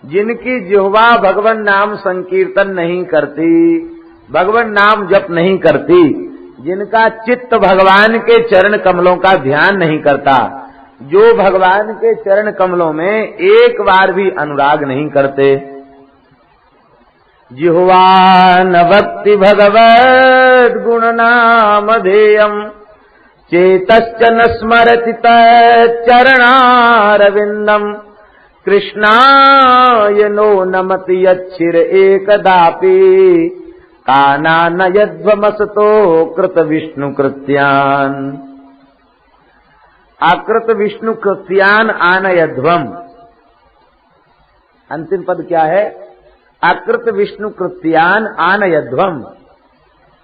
जिनकी जिह्वा भगवान नाम संकीर्तन नहीं करती, भगवान नाम जप नहीं करती, जिनका चित्त भगवान के चरण कमलों का ध्यान नहीं करता, जो भगवान के चरण कमलों में एक बार भी अनुराग नहीं करते, जिह्वा न भक्ति भगवद गुण नाम धेयम चेतश्च न स्मरति चरणारविंदम कृष्णाय नो नमति यच्छिर एकदापि काना न यद्वमसतो कृत विष्णु कृत्यान। आकृत विष्णु कृत्यान आनयध्वम, अंतिम पद क्या है? अकृत विष्णु कृत्यान आनयध्वम।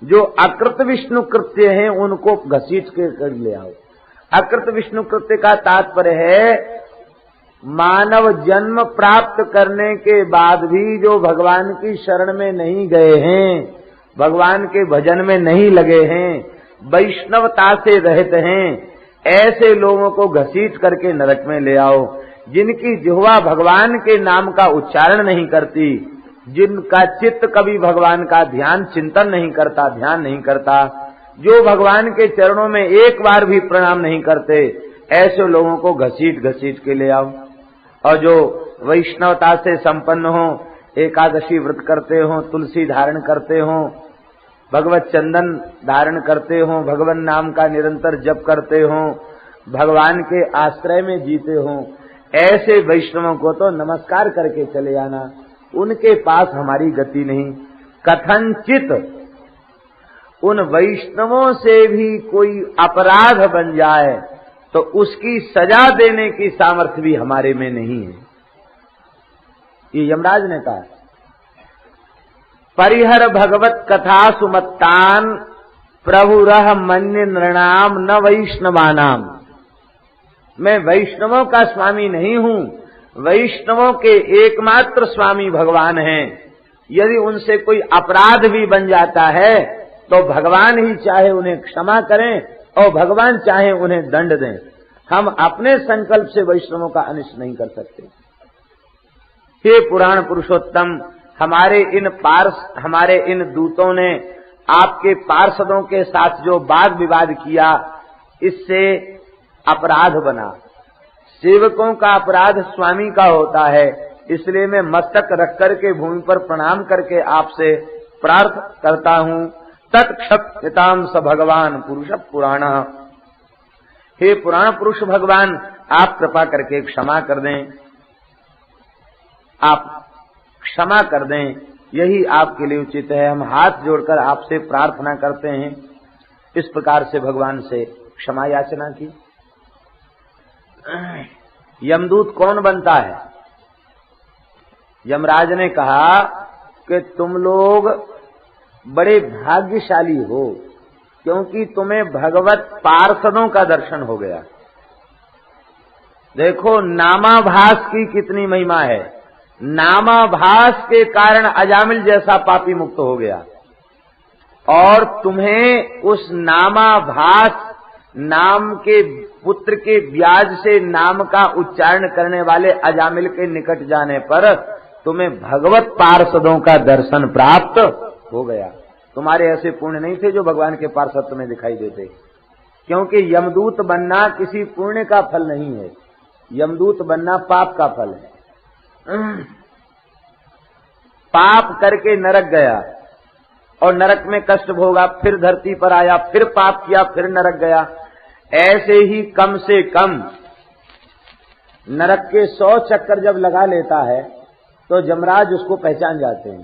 जो अकृत विष्णु कृत्य हैं उनको घसीट के कर ले आओ। अकृत विष्णु कृत्य का तात्पर्य है मानव जन्म प्राप्त करने के बाद भी जो भगवान की शरण में नहीं गए हैं, भगवान के भजन में नहीं लगे हैं, वैष्णवता से रहित हैं, ऐसे लोगों को घसीट करके नरक में ले आओ। जिनकी जिह्वा भगवान के नाम का उच्चारण नहीं करती, जिनका चित्त कभी भगवान का ध्यान चिंतन नहीं करता, ध्यान नहीं करता, जो भगवान के चरणों में एक बार भी प्रणाम नहीं करते, ऐसे लोगों को घसीट घसीट के ले आओ। और जो वैष्णवता से संपन्न हो, एकादशी व्रत करते हो, तुलसी धारण करते हो, भगवत चंदन धारण करते हो, भगवान नाम का निरंतर जप करते हो, भगवान के आश्रय में जीते हो, ऐसे वैष्णवों को तो नमस्कार करके चले आना। उनके पास हमारी गति नहीं। कथनचित उन वैष्णवों से भी कोई अपराध बन जाए तो उसकी सजा देने की सामर्थ्य भी हमारे में नहीं है। ये यमराज ने कहा, परिहर भगवत कथा सुमत्तान प्रभुरह मन्य नृणाम न वैष्णवानाम। मैं वैष्णवों का स्वामी नहीं हूं, वैष्णवों के एकमात्र स्वामी भगवान हैं। यदि उनसे कोई अपराध भी बन जाता है तो भगवान ही चाहे उन्हें क्षमा करें और भगवान चाहे उन्हें दंड दें। हम अपने संकल्प से वैष्णवों का अनिष्ट नहीं कर सकते। हे पुराण पुरुषोत्तम, हमारे इन दूतों ने आपके पार्षदों के साथ जो वाद विवाद किया, इससे अपराध बना। सेवकों का अपराध स्वामी का होता है, इसलिए मैं मस्तक रख करके भूमि पर प्रणाम करके आपसे प्रार्थ करता हूँ। तत्क्षताम स भगवान पुरुष पुराण। हे पुराण पुरुष भगवान, आप कृपा करके क्षमा कर दें, आप क्षमा कर दें, यही आपके लिए उचित है। हम हाथ जोड़कर आपसे प्रार्थना करते हैं। इस प्रकार से भगवान से क्षमा याचना की। यमदूत कौन बनता है? यमराज ने कहा कि तुम लोग बड़े भाग्यशाली हो, क्योंकि तुम्हें भगवत पार्षदों का दर्शन हो गया। देखो नामाभास की कितनी महिमा है। नामाभास के कारण अजामिल जैसा पापी मुक्त हो गया, और तुम्हें उस नामाभास नाम के पुत्र के ब्याज से नाम का उच्चारण करने वाले अजामिल के निकट जाने पर तुम्हें भगवत पार्षदों का दर्शन प्राप्त हो गया। तुम्हारे ऐसे पुण्य नहीं थे जो भगवान के पार्षद तुम्हें दिखाई देते, क्योंकि यमदूत बनना किसी पुण्य का फल नहीं है, यमदूत बनना पाप का फल है। पाप करके नरक गया और नरक में कष्ट भोगा, फिर धरती पर आया, फिर पाप किया, फिर नरक गया। ऐसे ही कम से कम नरक के 100 चक्कर जब लगा लेता है तो जमराज उसको पहचान जाते हैं,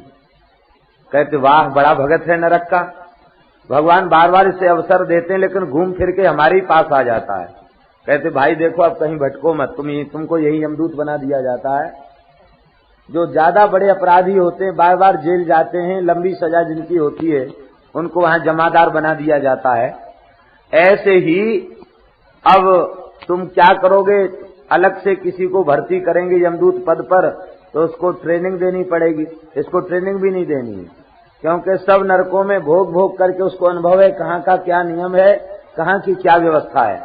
कहते वाह बड़ा भगत है नरक का। भगवान बार बार इसे अवसर देते हैं, लेकिन घूम फिर के हमारे पास आ जाता है। कहते भाई देखो अब कहीं भटको मत, तुमको यही यमदूत बना दिया जाता है। जो ज्यादा बड़े अपराधी होते हैं बार बार जेल जाते हैं, लंबी सजा जिनकी होती है उनको वहां जमादार बना दिया जाता है। ऐसे ही अब तुम क्या करोगे, अलग से किसी को भर्ती करेंगे यमदूत पद पर तो उसको ट्रेनिंग देनी पड़ेगी। इसको ट्रेनिंग भी नहीं देनी है, क्योंकि सब नरकों में भोग भोग करके उसको अनुभव है कहाँ का क्या नियम है, कहाँ की क्या व्यवस्था है।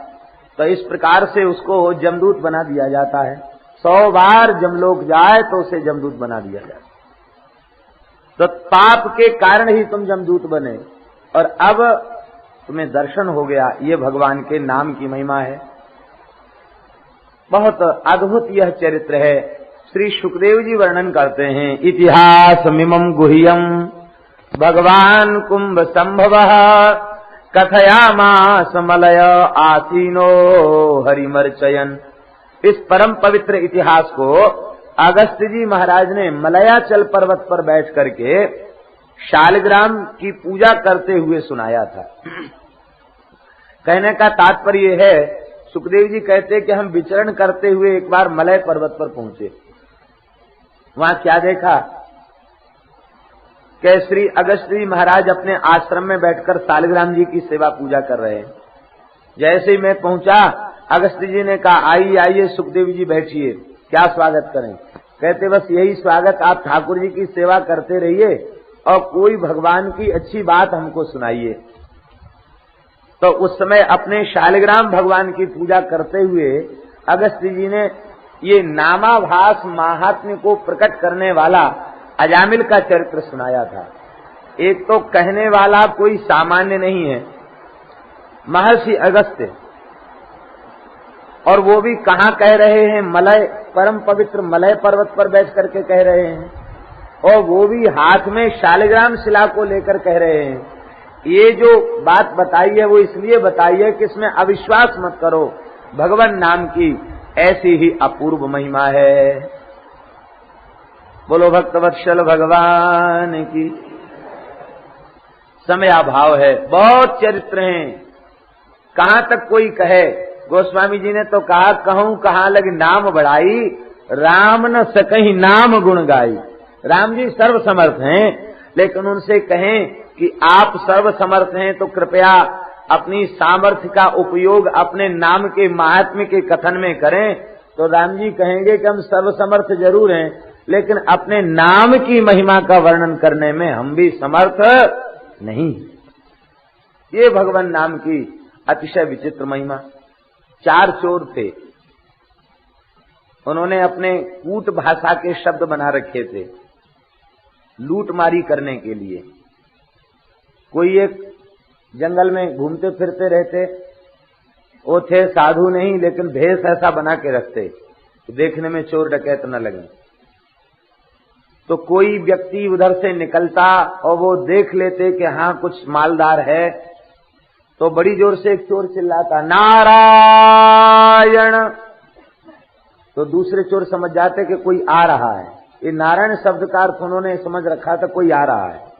तो इस प्रकार से उसको यमदूत बना दिया जाता है। 100 बार जमलोक जाए तो उसे जमदूत बना दिया जाए। तो पाप के कारण ही तुम जमदूत बने, और अब तुम्हें दर्शन हो गया। ये भगवान के नाम की महिमा है। बहुत अद्भुत यह चरित्र है। श्री सुखदेव जी वर्णन करते हैं, इतिहास मिमम गुह्यम भगवान कुंभ संभव कथयामास मलय आसीनो हरिमर्चयन। इस परम पवित्र इतिहास को अगस्त जी महाराज ने मलयाचल पर्वत पर बैठ करके शालिग्राम की पूजा करते हुए सुनाया था। कहने का तात्पर्य है, सुखदेव जी कहते कि हम विचरण करते हुए एक बार मलय पर्वत पर पहुंचे। वहां क्या देखा कि श्री अगस्त जी महाराज अपने आश्रम में बैठकर शालिग्राम जी की सेवा पूजा कर रहे हैं। जैसे ही मैं पहुंचा, अगस्त जी ने कहा, आइए आइए सुखदेव जी बैठिए, क्या स्वागत करें। कहते बस यही स्वागत, आप ठाकुर जी की सेवा करते रहिए और कोई भगवान की अच्छी बात हमको सुनाइए। तो उस समय अपने शालिग्राम भगवान की पूजा करते हुए अगस्त जी ने ये नामाभास महात्म्य को प्रकट करने वाला अजामिल का चरित्र सुनाया था। एक तो कहने वाला कोई सामान्य नहीं है, महर्षि अगस्त्य, और वो भी कहाँ कह रहे हैं, मलय, परम पवित्र मलय पर्वत पर बैठ करके कह रहे हैं, और वो भी हाथ में शालिग्राम शिला को लेकर कह रहे हैं। ये जो बात बताई है वो इसलिए बताई है कि इसमें अविश्वास मत करो, भगवान नाम की ऐसी ही अपूर्व महिमा है। बोलो भक्तवत्सल भगवान की। समय अभाव है, बहुत चरित्र हैं, कहां तक कोई कहे। गोस्वामी जी ने तो कहा, कहूं कहां लग नाम बढ़ाई, राम न सकहीं नाम गुण गाई। राम जी सर्व समर्थ हैं, लेकिन उनसे कहें कि आप सर्व समर्थ हैं तो कृपया अपनी सामर्थ्य का उपयोग अपने नाम के महात्म्य के कथन में करें। तो राम जी कहेंगे कि हम सर्व समर्थ जरूर हैं, लेकिन अपने नाम की महिमा का वर्णन करने में हम भी समर्थ नहीं। ये भगवान नाम की अतिशय विचित्र महिमा। 4 चोर थे, उन्होंने अपने कूट भाषा के शब्द बना रखे थे लूटमारी करने के लिए। कोई एक जंगल में घूमते फिरते रहते, वो थे साधु नहीं, लेकिन भेष ऐसा बना के रखते तो देखने में चोर डकैत न लगे। तो कोई व्यक्ति उधर से निकलता और वो देख लेते कि हाँ कुछ मालदार है, तो बड़ी जोर से एक चोर चिल्लाता, नारायण। तो दूसरे चोर समझ जाते कि कोई आ रहा है। ये नारायण शब्द का अर्थ उन्होंने समझ रखा था, कोई आ रहा है।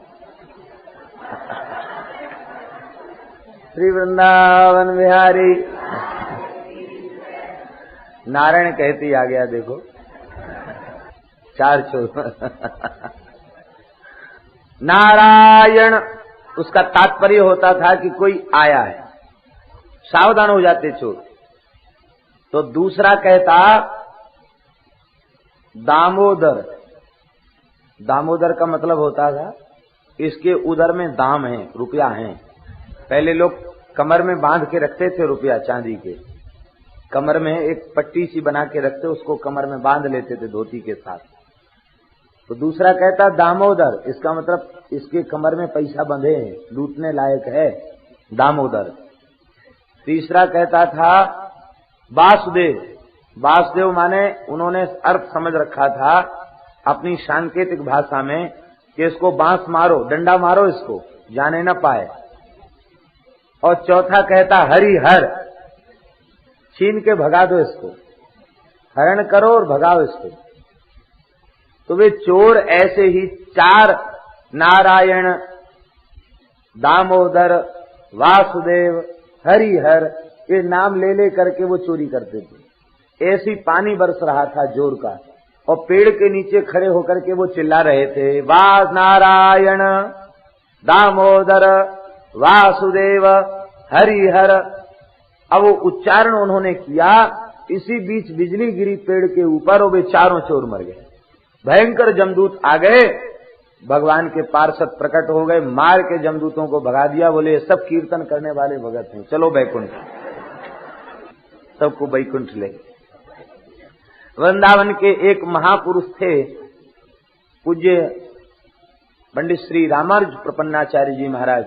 श्री वृंदावन बिहारी नारायण कहती आ गया, देखो 4 चोर। नारायण उसका तात्पर्य होता था कि कोई आया है, सावधान हो जाते चोर। तो दूसरा कहता दामोदर। दामोदर का मतलब होता था इसके उदर में दाम है, रुपया है। पहले लोग कमर में बांध के रखते थे रुपया चांदी के, कमर में एक पट्टी सी बना के रखते, उसको कमर में बांध लेते थे धोती के साथ। तो दूसरा कहता दामोदर, इसका मतलब इसके कमर में पैसा बंधे हैं, लूटने लायक है, दामोदर। तीसरा कहता था वासुदेव। वासुदेव माने उन्होंने अर्थ समझ रखा था अपनी सांकेतिक भाषा में कि इसको बांस मारो, डंडा मारो, इसको जाने न पाए। और चौथा कहता हरिहर, छीन के भगा दो इसको, हरण करो और भगाओ इसको। तो वे चोर ऐसे ही 4 नारायण, दामोदर, वासुदेव, हरिहर, ये नाम ले ले करके वो चोरी करते थे। ऐसी पानी बरस रहा था जोर का, और पेड़ के नीचे खड़े होकर के वो चिल्ला रहे थे, वास नारायण, दामोदर, वासुदेव, हरिहर। अब वो उच्चारण उन्होंने किया, इसी बीच बिजली गिरी पेड़ के ऊपर और वे चारों चोर मर गए। भयंकर जमदूत आ गए, भगवान के पार्षद प्रकट हो गए, मार के जमदूतों को भगा दिया। बोले सब कीर्तन करने वाले भगत हैं, चलो बैकुंठ, सबको बैकुंठ ले। वृंदावन के एक महापुरुष थे, पूज्य पंडित श्री रामानुज प्रपन्नाचार्य जी महाराज।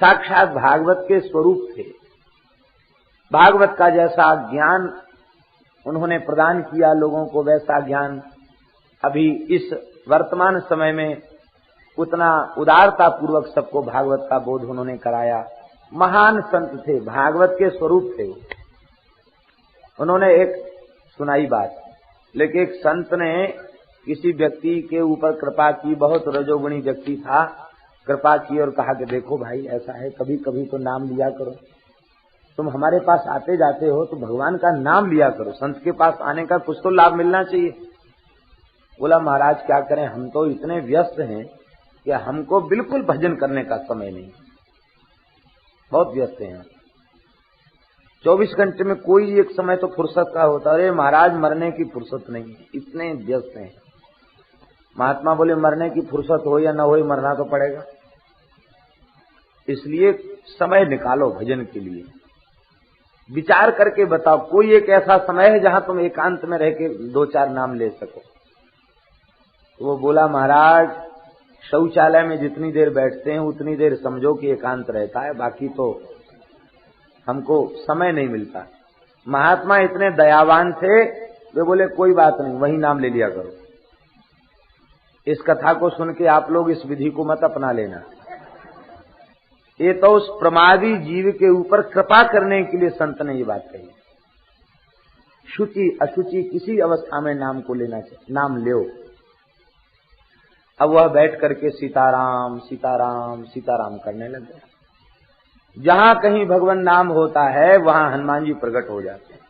साक्षात भागवत के स्वरूप थे। भागवत का जैसा ज्ञान उन्होंने प्रदान किया लोगों को, वैसा ज्ञान अभी इस वर्तमान समय में उतना उदारता पूर्वक सबको भागवत का बोध उन्होंने कराया। महान संत थे, भागवत के स्वरूप थे। उन्होंने एक सुनाई बात, लेकिन एक संत ने किसी व्यक्ति के ऊपर कृपा की, बहुत रजोगुणी व्यक्ति था, कृपा की और कहा कि देखो भाई ऐसा है, कभी कभी तो नाम लिया करो, तुम हमारे पास आते जाते हो तो भगवान का नाम लिया करो, संत के पास आने का कुछ तो लाभ मिलना चाहिए। बोला महाराज क्या करें, हम तो इतने व्यस्त हैं कि हमको बिल्कुल भजन करने का समय नहीं, बहुत व्यस्त हैं। 24 घंटे में कोई एक समय तो फुर्सत का होता। अरे महाराज मरने की फुर्सत नहीं है, इतने व्यस्त हैं। महात्मा बोले मरने की फुर्सत हो या न हो, मरना तो पड़ेगा, इसलिए समय निकालो भजन के लिए। विचार करके बताओ कोई एक ऐसा समय है जहां तुम एकांत में रह के 2-4 नाम ले सको। तो वो बोला महाराज शौचालय में जितनी देर बैठते हैं उतनी देर समझो कि एकांत रहता है, बाकी तो हमको समय नहीं मिलता। महात्मा इतने दयावान थे, वे बोले कोई बात नहीं, वही नाम ले लिया करो। इस कथा को सुन के आप लोग इस विधि को मत अपना लेना। ये तो उस प्रमादी जीव के ऊपर कृपा करने के लिए संत ने ये बात कही। शुचि अशुचि किसी अवस्था में नाम को लेना चाहिए, नाम लो। अब वह बैठ करके सीताराम सीताराम सीताराम करने लग गया। जहां कहीं भगवान नाम होता है वहां हनुमान जी प्रकट हो जाते हैं,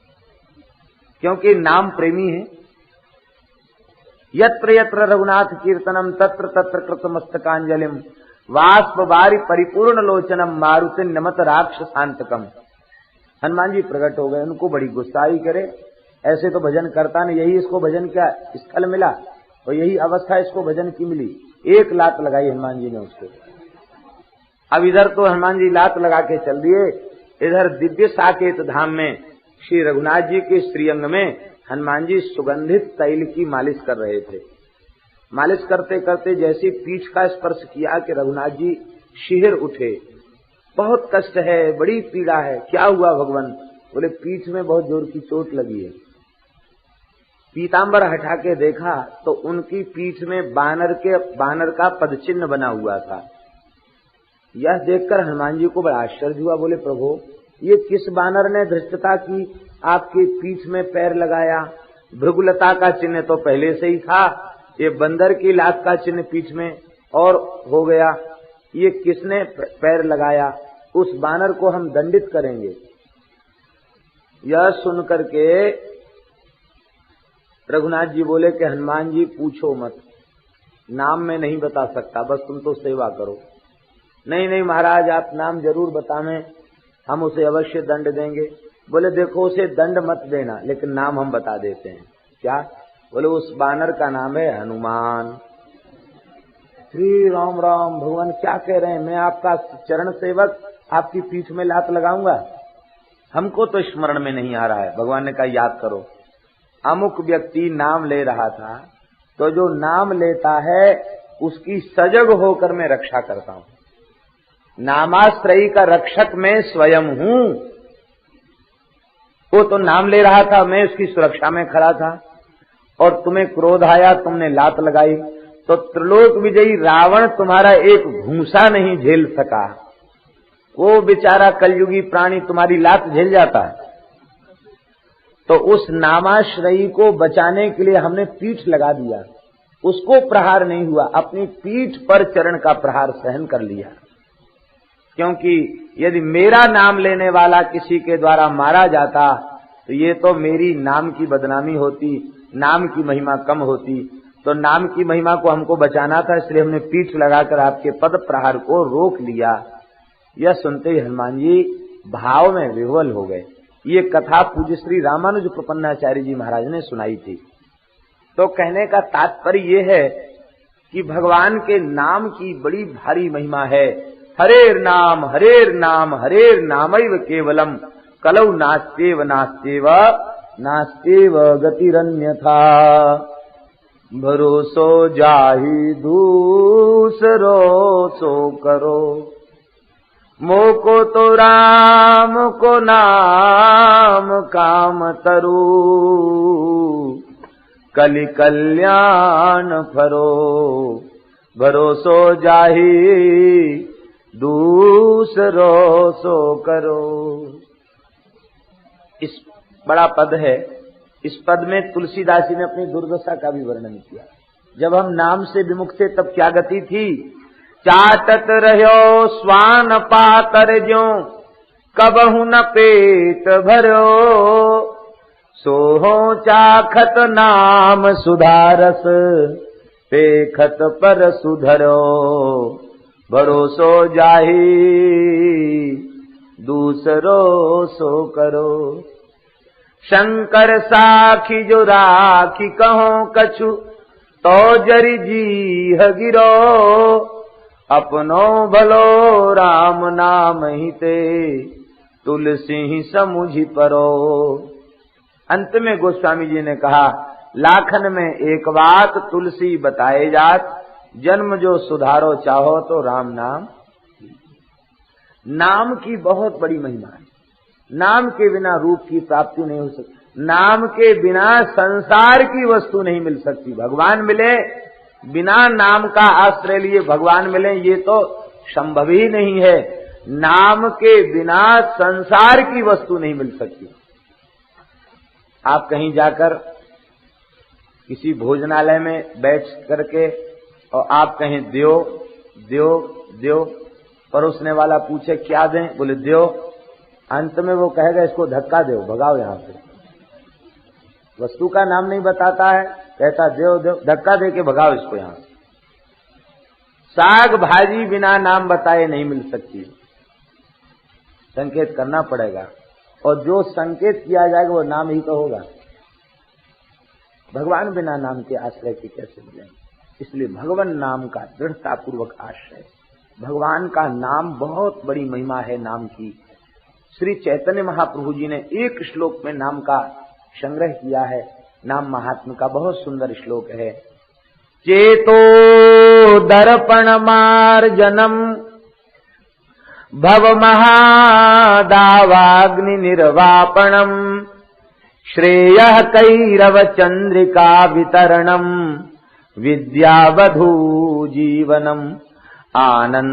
क्योंकि नाम प्रेमी है। यत्र यत्र रघुनाथ कीर्तनम तत्र तत्र कृतमस्तकांजलिम वाष्प वारि परिपूर्ण लोचनम मारुति नमत राक्षसांतकम। हनुमान जी प्रकट हो गए, उनको बड़ी गुस्साई करे, ऐसे तो भजन करता नहीं, यही इसको भजन क्या स्थल मिला और यही अवस्था इसको भजन की मिली। एक लात लगाई हनुमान जी ने उसको। अब इधर तो हनुमान जी लात लगा के चल दिए, इधर दिव्य साकेत धाम में श्री रघुनाथ जी के श्रीअंग में हनुमान जी सुगंधित तैल की मालिश कर रहे थे। मालिश करते करते जैसे पीठ का स्पर्श किया कि रघुनाथ जी शिहर उठे। बहुत कष्ट है, बड़ी पीड़ा है। क्या हुआ भगवान? बोले पीठ में बहुत जोर की चोट लगी है। पीतांबर हटा के देखा तो उनकी पीठ में बानर का पदचिन्ह बना हुआ था। यह देखकर हनुमान जी को बड़ा आश्चर्य हुआ। बोले प्रभु ये किस बानर ने धृष्टता की आपकी पीठ में पैर लगाया? भृगुलता का चिन्ह तो पहले से ही था, ये बंदर की लात का चिन्ह पीठ में और हो गया। ये किसने पैर लगाया? उस बानर को हम दंडित करेंगे। यह सुनकर के रघुनाथ जी बोले कि हनुमान जी पूछो मत, नाम मैं नहीं बता सकता, बस तुम तो सेवा करो। नहीं नहीं महाराज आप नाम जरूर बतावें, हम उसे अवश्य दंड देंगे। बोले देखो उसे दंड मत देना, लेकिन नाम हम बता देते हैं। क्या? बोले उस बानर का नाम है हनुमान। श्री राम राम। भगवान क्या कह रहे हैं? मैं आपका चरण सेवक आपकी पीठ में लात लगाऊंगा? हमको तो स्मरण में नहीं आ रहा है। भगवान ने कहा याद करो, अमुक व्यक्ति नाम ले रहा था, तो जो नाम लेता है उसकी सजग होकर मैं रक्षा करता हूं। नामाश्रयी का रक्षक मैं स्वयं हूं। वो तो नाम ले रहा था, मैं उसकी सुरक्षा में खड़ा था, और तुम्हें क्रोध आया, तुमने लात लगाई, तो त्रिलोक विजयी रावण तुम्हारा एक घूंसा नहीं झेल सका। वो बेचारा कलयुगी प्राणी तुम्हारी लात झेल जाता है। तो उस नामाश्रयी को बचाने के लिए हमने पीठ लगा दिया, उसको प्रहार नहीं हुआ, अपनी पीठ पर चरण का प्रहार सहन कर लिया। क्योंकि यदि मेरा नाम लेने वाला किसी के द्वारा मारा जाता तो ये तो मेरी नाम की बदनामी होती, नाम की महिमा कम होती। तो नाम की महिमा को हमको बचाना था, इसलिए हमने पीठ लगाकर आपके पद प्रहार को रोक लिया। यह सुनते ही हनुमान जी भाव में विह्वल हो गए। ये कथा पूज्य श्री रामानुज प्रपन्नाचार्य जी महाराज ने सुनाई थी। तो कहने का तात्पर्य ये है कि भगवान के नाम की बड़ी भारी महिमा है। हरेर नाम हरेर नाम हरेर नामैव केवलम कलौ नास्त्येव नास्त्येव नास्त्येव गतिरन्यथा। भरोसो जाहि दूसरो सो करो, मोको तो राम को नाम काम तरु, कलि कल्याण फरो। भरोसो जाहि दूसरो सो करो। इस बड़ा पद है। इस पद में तुलसीदास जी ने अपनी दुर्दशा का भी वर्णन किया। जब हम नाम से विमुख थे तब क्या गति थी। चाटत रहो स्वान पातर ज्यों, कबहु न पेट भरो, सोहो चाखत नाम सुधारस, पेखत पर सुधरो। भरोसो जाहि दूसरो सो करो। शंकर साखी जो राखी कहो कछु, तो जरि जीह गिरो, अपनो भलो राम नाम हिते, तुलसी समुझि परो। अंत में गोस्वामी जी ने कहा, लाखन में एक बात तुलसी बताए जात, जन्म जो सुधारो चाहो तो राम नाम। नाम की बहुत बड़ी महिमा है। नाम के बिना रूप की प्राप्ति नहीं हो सकती। नाम के बिना संसार की वस्तु नहीं मिल सकती। भगवान मिले बिना नाम का आश्रय लिए भगवान मिले, ये तो संभव ही नहीं है। नाम के बिना संसार की वस्तु नहीं मिल सकती। आप कहीं जाकर किसी भोजनालय में बैठ करके और आप कहें द्यो द्यो द्यो, परोसने वाला पूछे क्या दें, बोले द्यो, अंत में वो कहेगा इसको धक्का दो, भगाओ यहां से। वस्तु का नाम नहीं बताता है, कहता द्यो द्यो, धक्का दे के भगाओ इसको यहां से। साग भाजी बिना नाम बताए नहीं मिल सकती, संकेत करना पड़ेगा, और जो संकेत किया जाएगा वो नाम ही तो होगा। भगवान बिना नाम के आश्रय की कैसे मिलेंगे। इसलिए भगवान नाम का दृढ़ता पूर्वक आश्रय। भगवान का नाम बहुत बड़ी महिमा है नाम की। श्री चैतन्य महाप्रभु जी ने एक श्लोक में नाम का संग्रह किया है। नाम महात्म्य का बहुत सुंदर श्लोक है। चेतो दर्पण मार्जनम भव महादावाग्नि निर्वापणम, श्रेयः कैरव चंद्रिका वितरणम, विद्यावधू जीवनम, आनंदाम्बुधिवर्धनम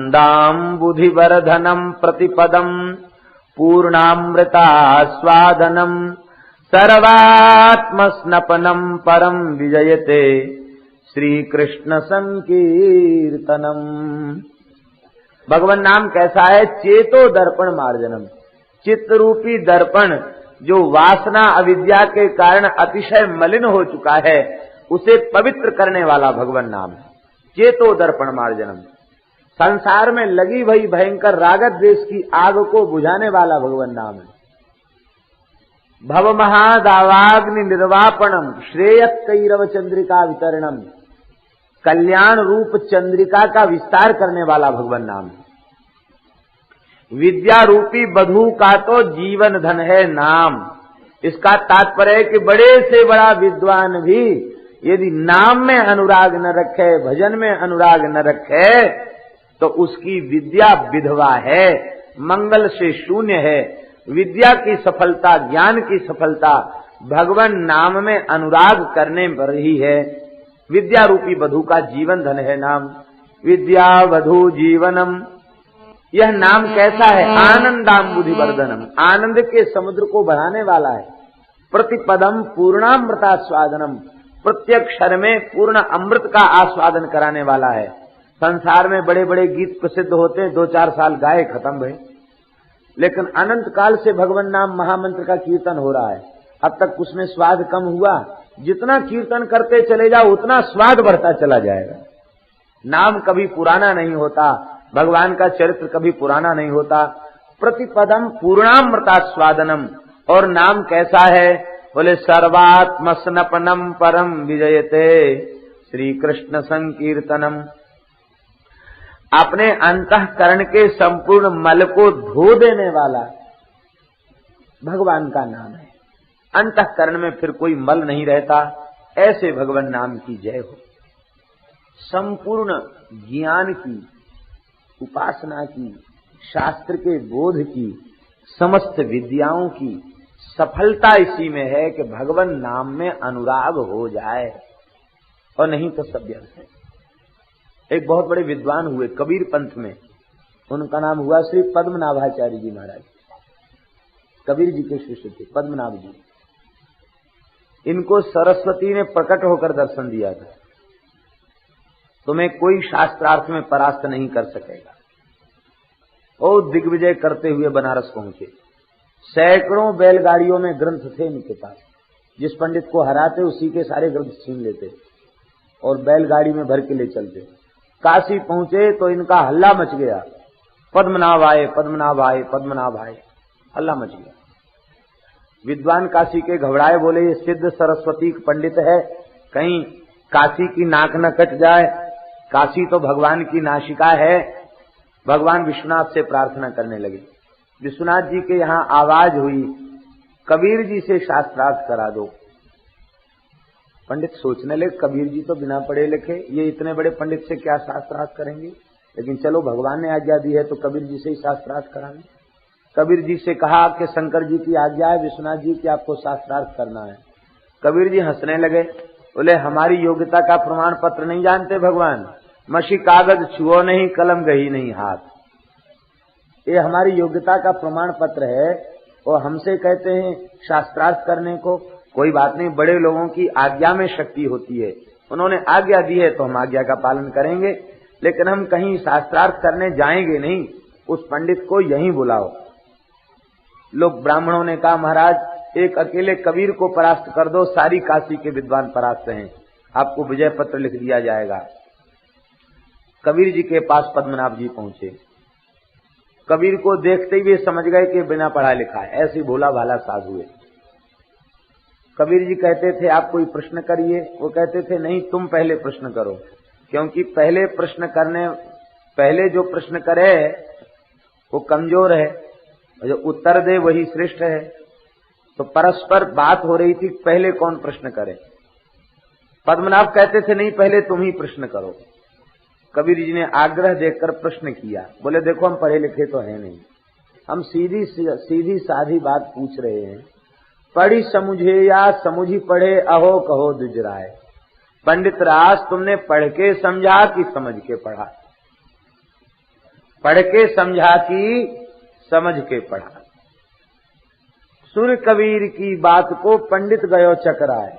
प्रतिपदम, पूर्णामृतास्वादनम, सर्वात्मस्नपनम परम विजयते, श्री कृष्ण संकीर्तनम। भगवान नाम कैसा है। चेतो दर्पण मार्जनम, चित्त रूपी दर्पण जो वासना अविद्या के कारण अतिशय मलिन हो चुका है, उसे पवित्र करने वाला भगवान नाम है। चेतो दर्पण मार्जनम, संसार में लगी भई भयंकर रागत द्वेष की आग को बुझाने वाला भगवान नाम है। भव महादावाग्नि निर्वापणम, श्रेयः कैरव चंद्रिका वितरणम, कल्याण रूप चंद्रिका का विस्तार करने वाला भगवान नाम है। विद्या रूपी बधू का तो जीवन धन है नाम। इसका तात्पर्य है कि बड़े से बड़ा विद्वान भी यदि नाम में अनुराग न रखे, भजन में अनुराग न रखे, तो उसकी विद्या विधवा है, मंगल से शून्य है। विद्या की सफलता, ज्ञान की सफलता भगवान नाम में अनुराग करने पर ही है। विद्या रूपी वधू का जीवन धन है नाम। विद्या वधू जीवनम, यह नाम कैसा है। आनंदाम्बुधिवर्धनम, आनंद के समुद्र को बढ़ाने वाला है। प्रतिपदम पूर्णामृतास्वादनम, प्रत्येक क्षण में पूर्ण अमृत का आस्वादन कराने वाला है। संसार में बड़े बड़े गीत प्रसिद्ध होते हैं, 2-4 साल गाए खत्म भए, लेकिन अनंत काल से भगवान नाम महामंत्र का कीर्तन हो रहा है। अब तक उसमें स्वाद कम हुआ। जितना कीर्तन करते चले जाओ उतना स्वाद बढ़ता चला जाएगा। नाम कभी पुराना नहीं होता, भगवान का चरित्र कभी पुराना नहीं होता। प्रतिपदम पूर्णामृतास्वादनम, और नाम कैसा है, बोले सर्वात्मस्नपनम परम विजयते, श्री कृष्ण संकीर्तनम, अपने अंतःकरण के संपूर्ण मल को धो देने वाला भगवान का नाम है। अंतःकरण में फिर कोई मल नहीं रहता। ऐसे भगवान नाम की जय हो। संपूर्ण ज्ञान की, उपासना की, शास्त्र के बोध की, समस्त विद्याओं की सफलता इसी में है कि भगवान नाम में अनुराग हो जाए, और नहीं तो सब व्यर्थ है। एक बहुत बड़े विद्वान हुए कबीर पंथ में, उनका नाम हुआ श्री पद्मनाभाचार्य जी महाराज। कबीर जी के शिष्य थे पद्मनाभ जी। इनको सरस्वती ने प्रकट होकर दर्शन दिया था, तुम्हें कोई शास्त्रार्थ में परास्त नहीं कर सकेगा। और दिग्विजय करते हुए बनारस पहुंचे। सैकड़ों बैलगाड़ियों में ग्रंथ थे इनके पास, जिस पंडित को हराते उसी के सारे ग्रंथ छीन लेते और बैलगाड़ी में भर के ले चलते। काशी पहुंचे तो इनका हल्ला मच गया, पद्मनाभ आए, पद्मनाभ आए, पद्मनाभ आए, हल्ला मच गया। विद्वान काशी के घबराए, बोले ये सिद्ध सरस्वती पंडित है, कहीं काशी की नाक न कट जाए। काशी तो भगवान की नासिका है। भगवान विश्वनाथ से प्रार्थना करने लगे। विश्वनाथ जी के यहाँ आवाज हुई, कबीर जी से शास्त्रार्थ करा दो। पंडित सोचने लगे, कबीर जी तो बिना पढ़े लिखे, ये इतने बड़े पंडित से क्या शास्त्रार्थ करेंगे, लेकिन चलो भगवान ने आज्ञा दी है तो कबीर जी से ही शास्त्रार्थ कराएंगे। कबीर जी से कहा कि शंकर जी की आज्ञा है विश्वनाथ जी की आपको शास्त्रार्थ करना है। कबीर जी हंसने लगे, बोले हमारी योग्यता का प्रमाण पत्र नहीं जानते भगवान, मशी कागज छुओ नहीं, कलम गही नहीं हाथ। ये हमारी योग्यता का प्रमाण पत्र है और हमसे कहते हैं शास्त्रार्थ करने को। कोई बात नहीं, बड़े लोगों की आज्ञा में शक्ति होती है, उन्होंने आज्ञा दी है तो हम आज्ञा का पालन करेंगे, लेकिन हम कहीं शास्त्रार्थ करने जाएंगे नहीं। उस पंडित को यहीं बुलाओ। लोग ब्राह्मणों ने कहा महाराज एक अकेले कबीर को परास्त कर दो, सारी काशी के विद्वान परास्त हैं, आपको विजय पत्र लिख दिया जाएगा। कबीर जी के पास पद्मनाभ जी पहुंचे। कबीर को देखते ही वे समझ गए कि बिना पढ़ा लिखा है, ऐसी भोला भाला साधु है। कबीर जी कहते थे आप कोई प्रश्न करिए, वो कहते थे नहीं तुम पहले प्रश्न करो, क्योंकि पहले जो प्रश्न करे वो कमजोर है, जो उत्तर दे वही श्रेष्ठ है। तो परस्पर बात हो रही थी पहले कौन प्रश्न करे। पद्मनाभ कहते थे नहीं पहले तुम ही प्रश्न करो। कबीर जी ने आग्रह देखकर प्रश्न किया, बोले देखो हम पढ़े लिखे तो हैं नहीं, हम सीधी साधी बात पूछ रहे हैं। पढ़ी समझे या समझी पढ़े, अहो कहो दुजराय। पंडित राज तुमने पढ़ के समझा कि समझ के पढ़ा? पढ़ के समझा कि समझ के पढ़ा? सुन कबीर की बात को पंडित गयो चकराए।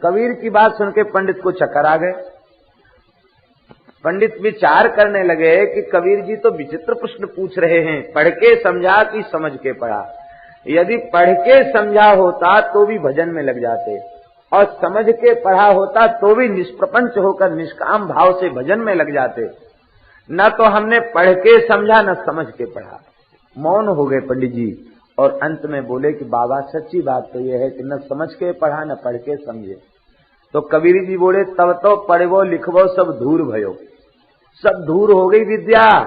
कबीर की बात सुन के पंडित को चक्कर आ गए। पंडित विचार करने लगे कि कबीर जी तो विचित्र प्रश्न पूछ रहे हैं, पढ़ के समझा कि समझ के पढ़ा। यदि पढ़ के समझा होता तो भी भजन में लग जाते, और समझ के पढ़ा होता तो भी निष्प्रपंच होकर निष्काम भाव से भजन में लग जाते। न तो हमने पढ़ के समझा न समझ के पढ़ा। मौन हो गए पंडित जी और अंत में बोले कि बाबा सच्ची बात तो यह है कि न समझ के पढ़ा न पढ़ के समझे। तो कबीर जी बोले तब तो पढ़वो लिखवो सब धूर भयो, सब धूर हो गई विद्या,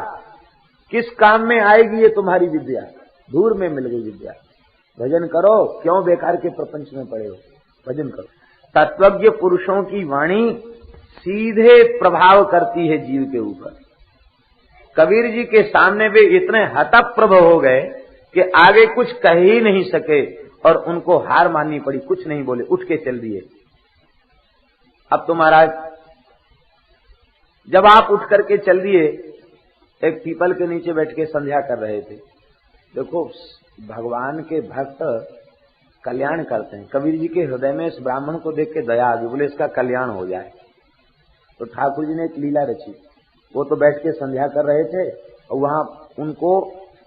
किस काम में आएगी ये तुम्हारी विद्या? धूर में मिल गई विद्या। भजन करो, क्यों बेकार के प्रपंच में पड़े हो, भजन करो। तत्वज्ञ पुरुषों की वाणी सीधे प्रभाव करती है जीव के ऊपर। कबीर जी के सामने वे इतने हतप्रभ हो गए कि आगे कुछ कह ही नहीं सके और उनको हार माननी पड़ी, कुछ नहीं बोले, उठ के चल दिए। अब तो महाराज जब आप उठ करके चल दिए, एक पीपल के नीचे बैठ के संध्या कर रहे थे। देखो भगवान के भक्त कल्याण करते हैं। कबीर जी के हृदय में इस ब्राह्मण को देख के दया आ गई, बोले इसका कल्याण हो जाए। तो ठाकुर जी ने एक लीला रची। वो तो बैठ के संध्या कर रहे थे और वहां उनको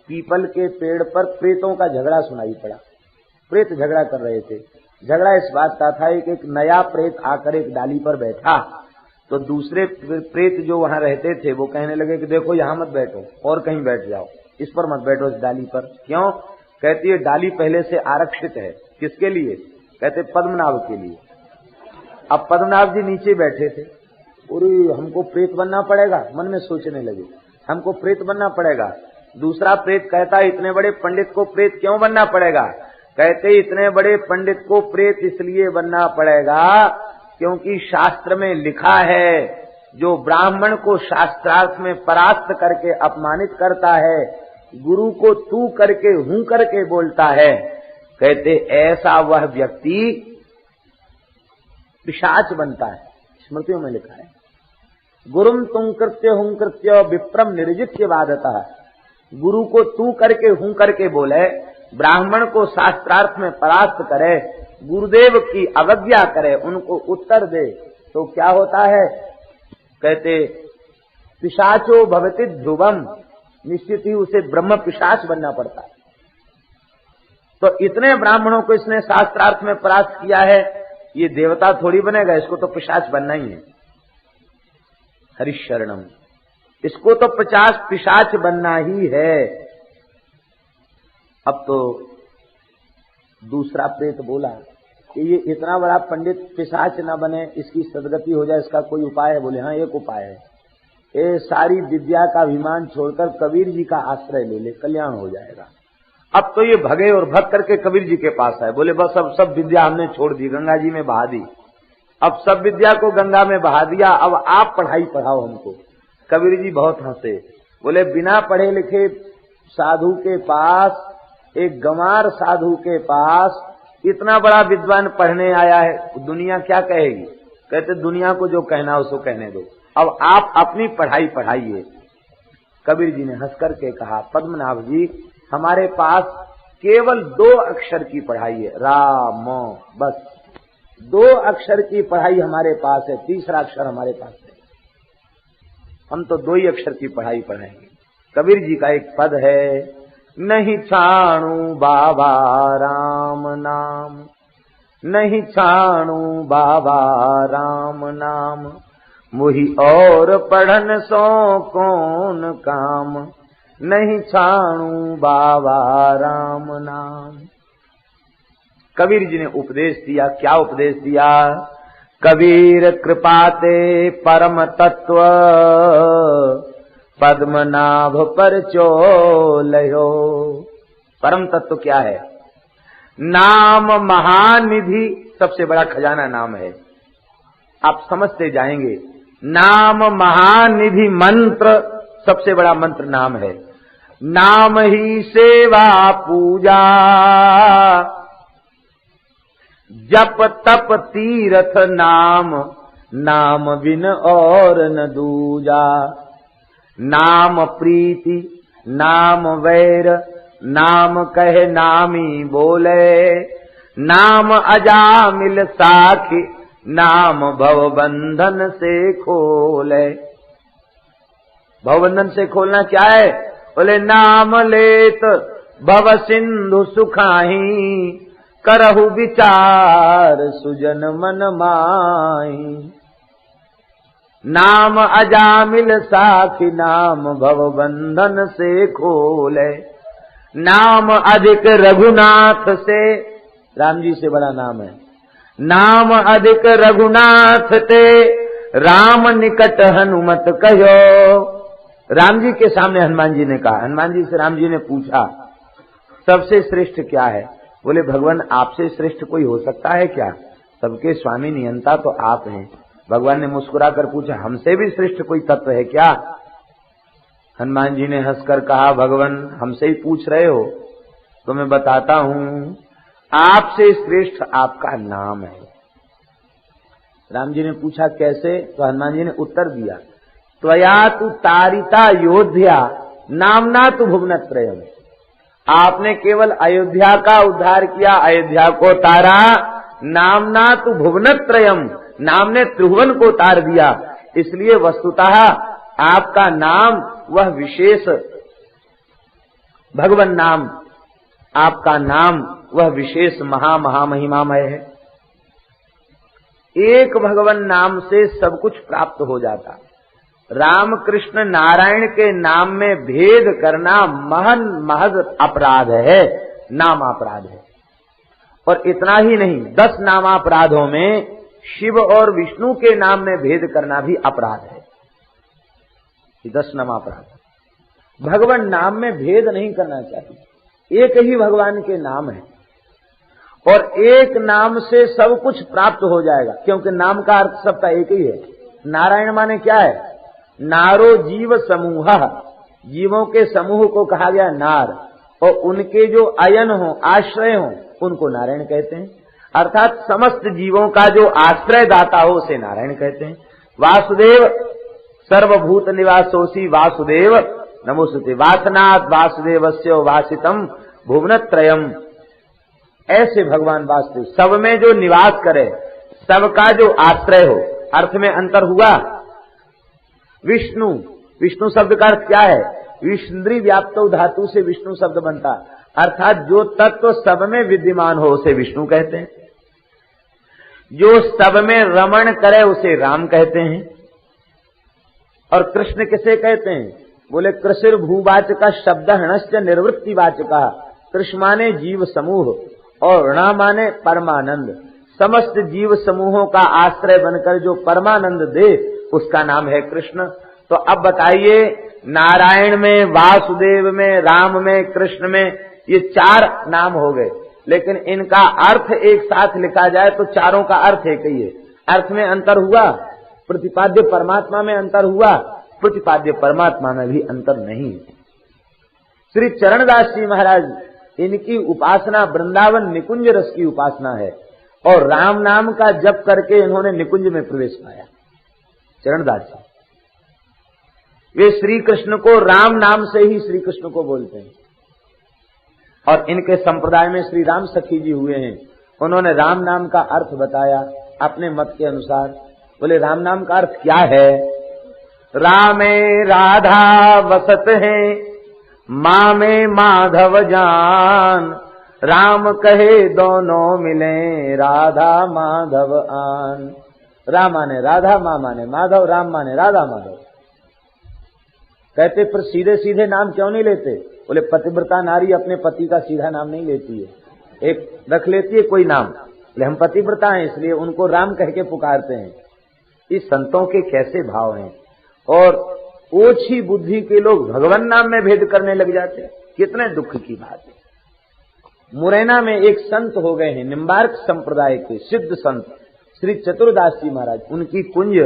पीपल के पेड़ पर प्रेतों का झगड़ा सुनाई पड़ा। प्रेत झगड़ा कर रहे थे। झगड़ा इस बात का था कि एक नया प्रेत आकर एक डाली पर बैठा, तो दूसरे प्रेत जो वहां रहते थे वो कहने लगे कि देखो यहां मत बैठो और कहीं बैठ जाओ, इस पर मत बैठो इस डाली पर। क्यों? कहती है डाली पहले से आरक्षित है। किसके लिए? कहते पद्मनाभ के लिए। अब पद्मनाभ जी नीचे बैठे थे, अरे हमको प्रेत बनना पड़ेगा, मन में सोचने लगे हमको प्रेत बनना पड़ेगा। दूसरा प्रेत कहता है इतने बड़े पंडित को प्रेत क्यों बनना पड़ेगा? कहते इतने बड़े पंडित को प्रेत इसलिए बनना पड़ेगा क्योंकि शास्त्र में लिखा है जो ब्राह्मण को शास्त्रार्थ में परास्त करके अपमानित करता है, गुरु को तू करके हूं करके बोलता है, कहते ऐसा वह व्यक्ति पिशाच बनता है। स्मृतियों में लिखा है गुरुम तुम कृत्य हुं कृत्य विप्रम निर्जित्य वादता। गुरु को तू करके हूं करके बोले, ब्राह्मण को शास्त्रार्थ में परास्त करे, गुरुदेव की अवज्ञा करे, उनको उत्तर दे, तो क्या होता है? कहते पिशाचो भवति ध्रुवम, निश्चित ही उसे ब्रह्म पिशाच बनना पड़ता है। तो इतने ब्राह्मणों को इसने शास्त्रार्थ में परास्त किया है, ये देवता थोड़ी बनेगा, इसको तो पिशाच बनना ही है। हरिशरणम, इसको तो 50 पिशाच बनना ही है। अब तो दूसरा प्रेत बोला कि ये इतना बड़ा पंडित पिशाच न बने, इसकी सदगति हो जाए, इसका कोई उपाय है? बोले हाँ, एक उपाय है, ये सारी विद्या का अभिमान छोड़कर कबीर जी का आश्रय ले ले, कल्याण हो जाएगा। अब तो ये भगे और भग करके कबीर जी के पास आए। बोले बस अब सब विद्या हमने छोड़ दी, गंगा जी में बहा दी, अब सब विद्या को गंगा में बहा दिया, अब आप पढ़ाई पढ़ाओ हमको। कबीर जी बहुत हंसे, बोले बिना पढ़े लिखे साधु के पास, एक गंवार साधु के पास इतना बड़ा विद्वान पढ़ने आया है, दुनिया क्या कहेगी? कहते दुनिया को जो कहना उसको कहने दो, अब आप अपनी पढ़ाई पढ़ाइए। कबीर जी ने हंस करके कहा, पद्मनाभ जी हमारे पास केवल 2 अक्षर की पढ़ाई है, राम, बस 2 अक्षर की पढ़ाई हमारे पास है, तीसरा अक्षर हमारे पास है, हम तो 2 ही अक्षर की पढ़ाई पढ़ाएंगे। कबीर जी का एक पद है, नहीं छाणु बाबा राम नाम, नहीं छाणु बाबा राम नाम, मुहि और पढ़न सो कौन काम, नहीं छाणु बाबा राम नाम। कबीर जी ने उपदेश दिया। क्या उपदेश दिया? कबीर कृपाते परम तत्व, पद्मनाभ पर चोलयो। परम तत्व क्या है? नाम महानिधि, सबसे बड़ा खजाना नाम है, आप समझते जाएंगे। नाम महानिधि, मंत्र, सबसे बड़ा मंत्र नाम है। नाम ही सेवा पूजा, जप तप तीरथ नाम, नाम बिन और न दूजा। नाम प्रीति, नाम वैर, नाम कहे नामी बोले, नाम अजामिल साखी, नाम भव बंधन से खोले। भवबंधन से खोलना क्या है? बोले नाम लेत भव सिंधु सुखाही, करहु विचार सुजन मन माही। नाम अजामिल साखी, नाम भव बंधन से खोले। नाम अधिक रघुनाथ से, राम जी से बड़ा नाम है। नाम अधिक रघुनाथ ते, राम निकट हनुमत कहो। राम जी के सामने हनुमान जी ने कहा, हनुमान जी से राम जी ने पूछा सबसे श्रेष्ठ क्या है? बोले भगवान आपसे श्रेष्ठ कोई हो सकता है क्या? सबके स्वामी नियंता तो आप हैं। भगवान ने मुस्कुराकर पूछा हमसे भी श्रेष्ठ कोई तत्व है क्या? हनुमान जी ने हंसकर कहा भगवान हमसे ही पूछ रहे हो तो मैं बताता हूं, आपसे श्रेष्ठ आपका नाम है। राम जी ने पूछा कैसे? तो हनुमान जी ने उत्तर दिया, त्वया तु तारिता योध्या, नामना तु भुवनत्रयम्। आपने केवल अयोध्या का उद्धार किया, अयोध्या को तारा, नामना तु भुवनत्रयम्, नाम ने त्रिभुवन को तार दिया। इसलिए वस्तुतः आपका नाम वह विशेष भगवान नाम, आपका नाम वह विशेष महामहिमामय है। एक भगवान नाम से सब कुछ प्राप्त हो जाता। राम कृष्ण नारायण के नाम में भेद करना महज अपराध है, नाम अपराध है। और इतना ही नहीं, 10 नामापराधों में शिव और विष्णु के नाम में भेद करना भी अपराध है। 10 नामापराध। भगवान नाम में भेद नहीं करना चाहिए, एक ही भगवान के नाम है। और एक नाम से सब कुछ प्राप्त हो जाएगा, क्योंकि नाम का अर्थ सबका एक ही है। नारायण माने क्या है? नारो जीव समूह, जीवों के समूह को कहा गया नार, और उनके जो अयन हो, आश्रय हो, उनको नारायण कहते हैं। अर्थात समस्त जीवों का जो आश्रय दाता हो उसे नारायण कहते हैं। वासुदेव सर्वभूत निवासोसी वासुदेव नमोस्तुते, वासनात् वासुदेवस्य वासितम भुवनत्रयम्। ऐसे भगवान वासुदेव सब में जो निवास करे, सबका जो आश्रय हो। अर्थ में अंतर हुआ। विष्णु, विष्णु शब्द का अर्थ क्या है? विष्णुद्री व्याप्तो धातु से विष्णु शब्द बनता, अर्थात जो तत्व सब में विद्यमान हो उसे विष्णु कहते हैं। जो सब में रमण करे उसे राम कहते हैं। और कृष्ण किसे कहते हैं? बोले कृषिर भूवाचका शब्द हणश्च निर्वृत्ति वाचका। कृष्ण माने जीव समूह और ऋणा माने परमानंद। समस्त जीव समूहों का आश्रय बनकर जो परमानंद दे उसका नाम है कृष्ण। तो अब बताइए, नारायण में, वासुदेव में, राम में, कृष्ण में, ये चार नाम हो गए, लेकिन इनका अर्थ एक साथ लिखा जाए तो चारों का अर्थ एक ही है। अर्थ में अंतर हुआ, प्रतिपाद्य परमात्मा में अंतर हुआ, प्रतिपाद्य परमात्मा में भी अंतर नहीं। श्री चरणदास जी महाराज, इनकी उपासना वृंदावन निकुंज रस की उपासना है, और राम नाम का जप करके इन्होंने निकुंज में प्रवेश पाया। चरणदास जी वे श्री कृष्ण को राम नाम से ही श्री कृष्ण को बोलते हैं। और इनके संप्रदाय में श्री राम सखी जी हुए हैं, उन्होंने राम नाम का अर्थ बताया अपने मत के अनुसार। बोले राम नाम का अर्थ क्या है? रामे राधा वसत है, माँ में माधव जान, राम कहे दोनों मिले, राधा माधव आन। राम माने राधा, माँ माने माधव, राम माने राधा माधव। कहते पर सीधे सीधे नाम क्यों नहीं लेते? बोले पतिव्रता नारी अपने पति का सीधा नाम नहीं लेती है, एक रख लेती है कोई नाम। बोले हम पतिव्रता हैं इसलिए उनको राम कह के पुकारते हैं। इस संतों के कैसे भाव हैं। और ओछी बुद्धि के लोग भगवान नाम में भेद करने लग जाते हैं, कितने दुख की बात है। मुरैना में एक संत हो गए हैं, निम्बार्क संप्रदाय के सिद्ध संत श्री चतुरदास जी महाराज। उनकी कुंज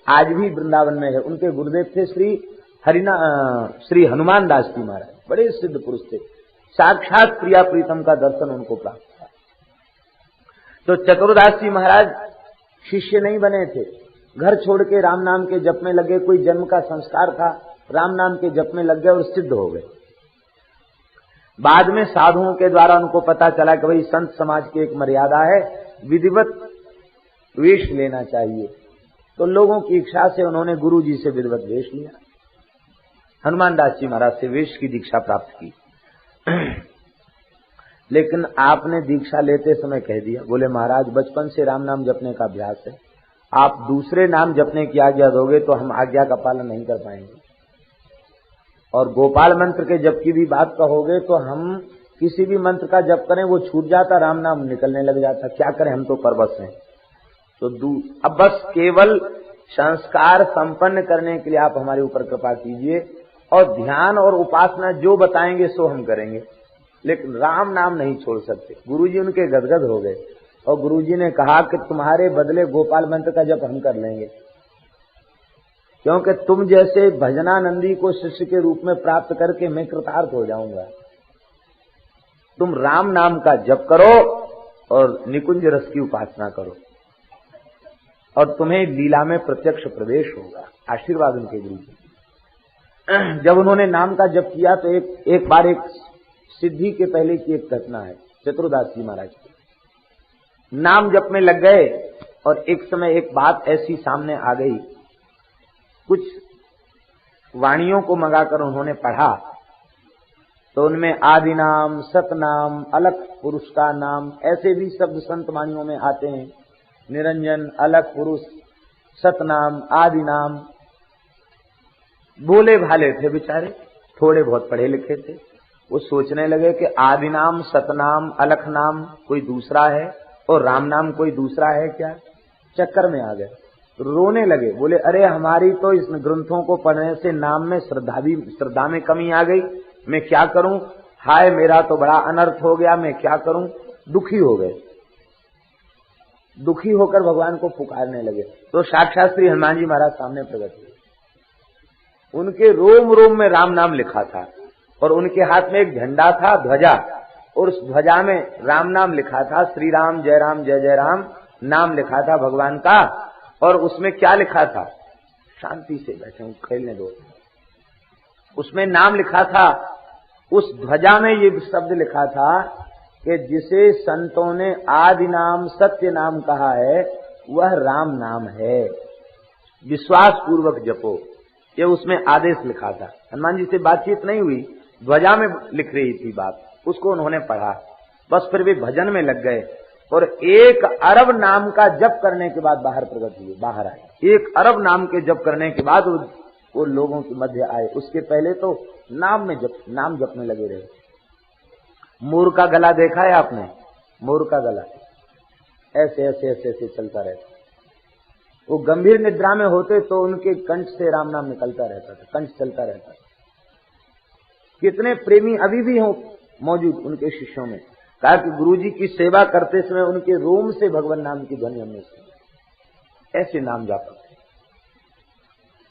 आज भी वृंदावन में है। उनके गुरुदेव थे श्री हनुमान दास जी महाराज, बड़े सिद्ध पुरुष थे। साक्षात प्रिया प्रीतम का दर्शन उनको प्राप्त था। तो चतुरदास जी महाराज शिष्य नहीं बने थे, घर छोड़ के राम नाम के जप में लगे। कोई जन्म का संस्कार था, राम नाम के जप में लग गए और सिद्ध हो गए। बाद में साधुओं के द्वारा उनको पता चला कि भाई संत समाज की एक मर्यादा है, विधिवत वेश लेना चाहिए। तो लोगों की इच्छा से उन्होंने गुरु जी से विधिवत वेश लिया। हनुमान दास जी महाराज से वेश की दीक्षा प्राप्त की। लेकिन आपने दीक्षा लेते समय कह दिया, बोले महाराज बचपन से राम नाम जपने का अभ्यास है, आप दूसरे नाम जपने की आज्ञा दोगे तो हम आज्ञा का पालन नहीं कर पाएंगे। और गोपाल मंत्र के जप की भी बात कहोगे तो हम किसी भी मंत्र का जप करें वो छूट जाता, राम नाम निकलने लग जाता। क्या करें, हम तो परवश हैं। तो अब बस केवल संस्कार संपन्न करने के लिए आप हमारे ऊपर कृपा कीजिए, और ध्यान और उपासना जो बताएंगे सो हम करेंगे, लेकिन राम नाम नहीं छोड़ सकते। गुरुजी उनके गदगद हो गए और गुरुजी ने कहा कि तुम्हारे बदले गोपाल मंत्र का जप हम कर लेंगे, क्योंकि तुम जैसे भजनानंदी को शिष्य के रूप में प्राप्त करके मैं कृतार्थ हो जाऊंगा। तुम राम नाम का जप करो और निकुंज रस की उपासना करो, और तुम्हें लीला में प्रत्यक्ष प्रवेश होगा। आशीर्वाद उनके गुरु जी। जब उन्होंने नाम का जप किया तो एक बार एक सिद्धि के पहले की एक घटना है। चतुरदास जी महाराज की नाम जप में लग गए और एक समय एक बात ऐसी सामने आ गई। कुछ वाणियों को मंगाकर उन्होंने पढ़ा तो उनमें आदि नाम, सतनाम, अलख पुरुष का नाम, ऐसे भी शब्द संत वाणियों में आते हैं। निरंजन, अलख पुरुष, सतनाम, आदि नाम। भोले भाले थे बेचारे, थोड़े बहुत पढ़े लिखे थे। वो सोचने लगे कि आदि नाम, सतनाम, अलख नाम कोई दूसरा है और राम नाम कोई दूसरा है क्या। चक्कर में आ गए, रोने लगे। बोले अरे हमारी तो इस ग्रंथों को पढ़ने से नाम में श्रद्धा में कमी आ गई, मैं क्या करूं, हाय मेरा तो बड़ा अनर्थ हो गया, मैं क्या करूं। दुखी हो गए, दुखी होकर भगवान को पुकारने लगे। तो साक्षात श्री हनुमान जी महाराज सामने प्रकट हुए। उनके रोम रोम में राम नाम लिखा था और उनके हाथ में एक झंडा था, ध्वजा, और उस ध्वजा में राम नाम लिखा था। श्री राम जय जय राम नाम लिखा था भगवान का। और उसमें क्या लिखा था? शांति से बैठे हूं, खेलने दो। उसमें नाम लिखा था, उस ध्वजा में ये शब्द लिखा था कि जिसे संतों ने आदि नाम सत्य नाम कहा है वह राम नाम है, विश्वास पूर्वक जपो। ये उसमें आदेश लिखा था। हनुमान जी से बातचीत नहीं हुई, ध्वजा में लिख रही थी बात, उसको उन्होंने पढ़ा। बस फिर वे भजन में लग गए और 1 अरब नाम का जप करने के बाद बाहर प्रकट हुए, बाहर आए। 1 अरब नाम के जप करने के बाद वो लोगों के मध्य आए। उसके पहले तो नाम जपने लगे रहे। मोर का गला देखा है आपने? मोर का गला ऐसे ऐसे ऐसे ऐसे चलता रहता। वो गंभीर निद्रा में होते तो उनके कंठ से राम नाम निकलता रहता था, कंठ चलता रहता था। कितने प्रेमी अभी भी हो मौजूद उनके शिष्यों में, कहा कि गुरु जी की सेवा करते समय उनके रोम से भगवान नाम की ध्वनि हमने सुनी। ऐसे नाम जापते।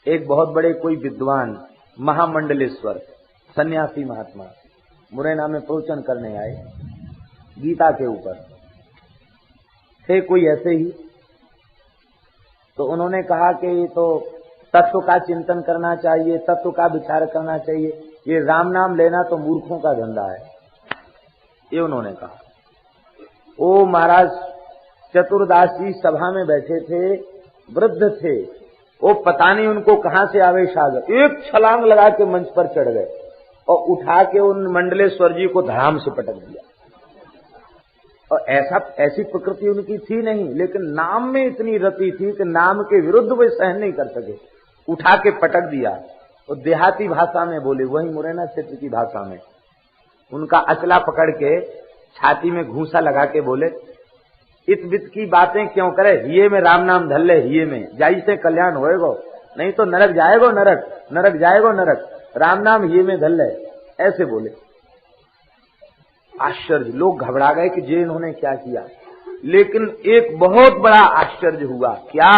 एक बहुत बड़े कोई विद्वान महामंडलेश्वर सन्यासी महात्मा मुरैना में प्रवचन करने आए गीता के ऊपर, थे कोई ऐसे ही। तो उन्होंने कहा कि ये तो तत्व का चिंतन करना चाहिए, तत्व का विचार करना चाहिए, ये राम नाम लेना तो मूर्खों का धंधा है, ये उन्होंने कहा। ओ महाराज चतुर्दास जी सभा में बैठे थे, वृद्ध थे, वो पता नहीं उनको कहां से आवेश आ गए, एक छलांग लगा के मंच पर चढ़ गए और उठा के उन मंडलेश्वर जी को धड़ाम से पटक दिया। और ऐसी प्रकृति उनकी थी नहीं, लेकिन नाम में इतनी रति थी कि नाम के विरुद्ध वे सहन नहीं कर सके, उठा के पटक दिया। और देहाती भाषा में बोले, वही मुरैना क्षेत्र की भाषा में, उनका अचला पकड़ के छाती में घूंसा लगा के बोले, इत वित की बातें क्यों करे, हिये में राम नाम धल ले, हिये में जाई से कल्याण होएगो, नहीं तो नरक जाएगो, नरक जाएगो नरक, राम नाम हिये में धल ले, ऐसे बोले। आश्चर्य, लोग घबरा गए कि जे इन्होंने क्या किया। लेकिन एक बहुत बड़ा आश्चर्य हुआ। क्या?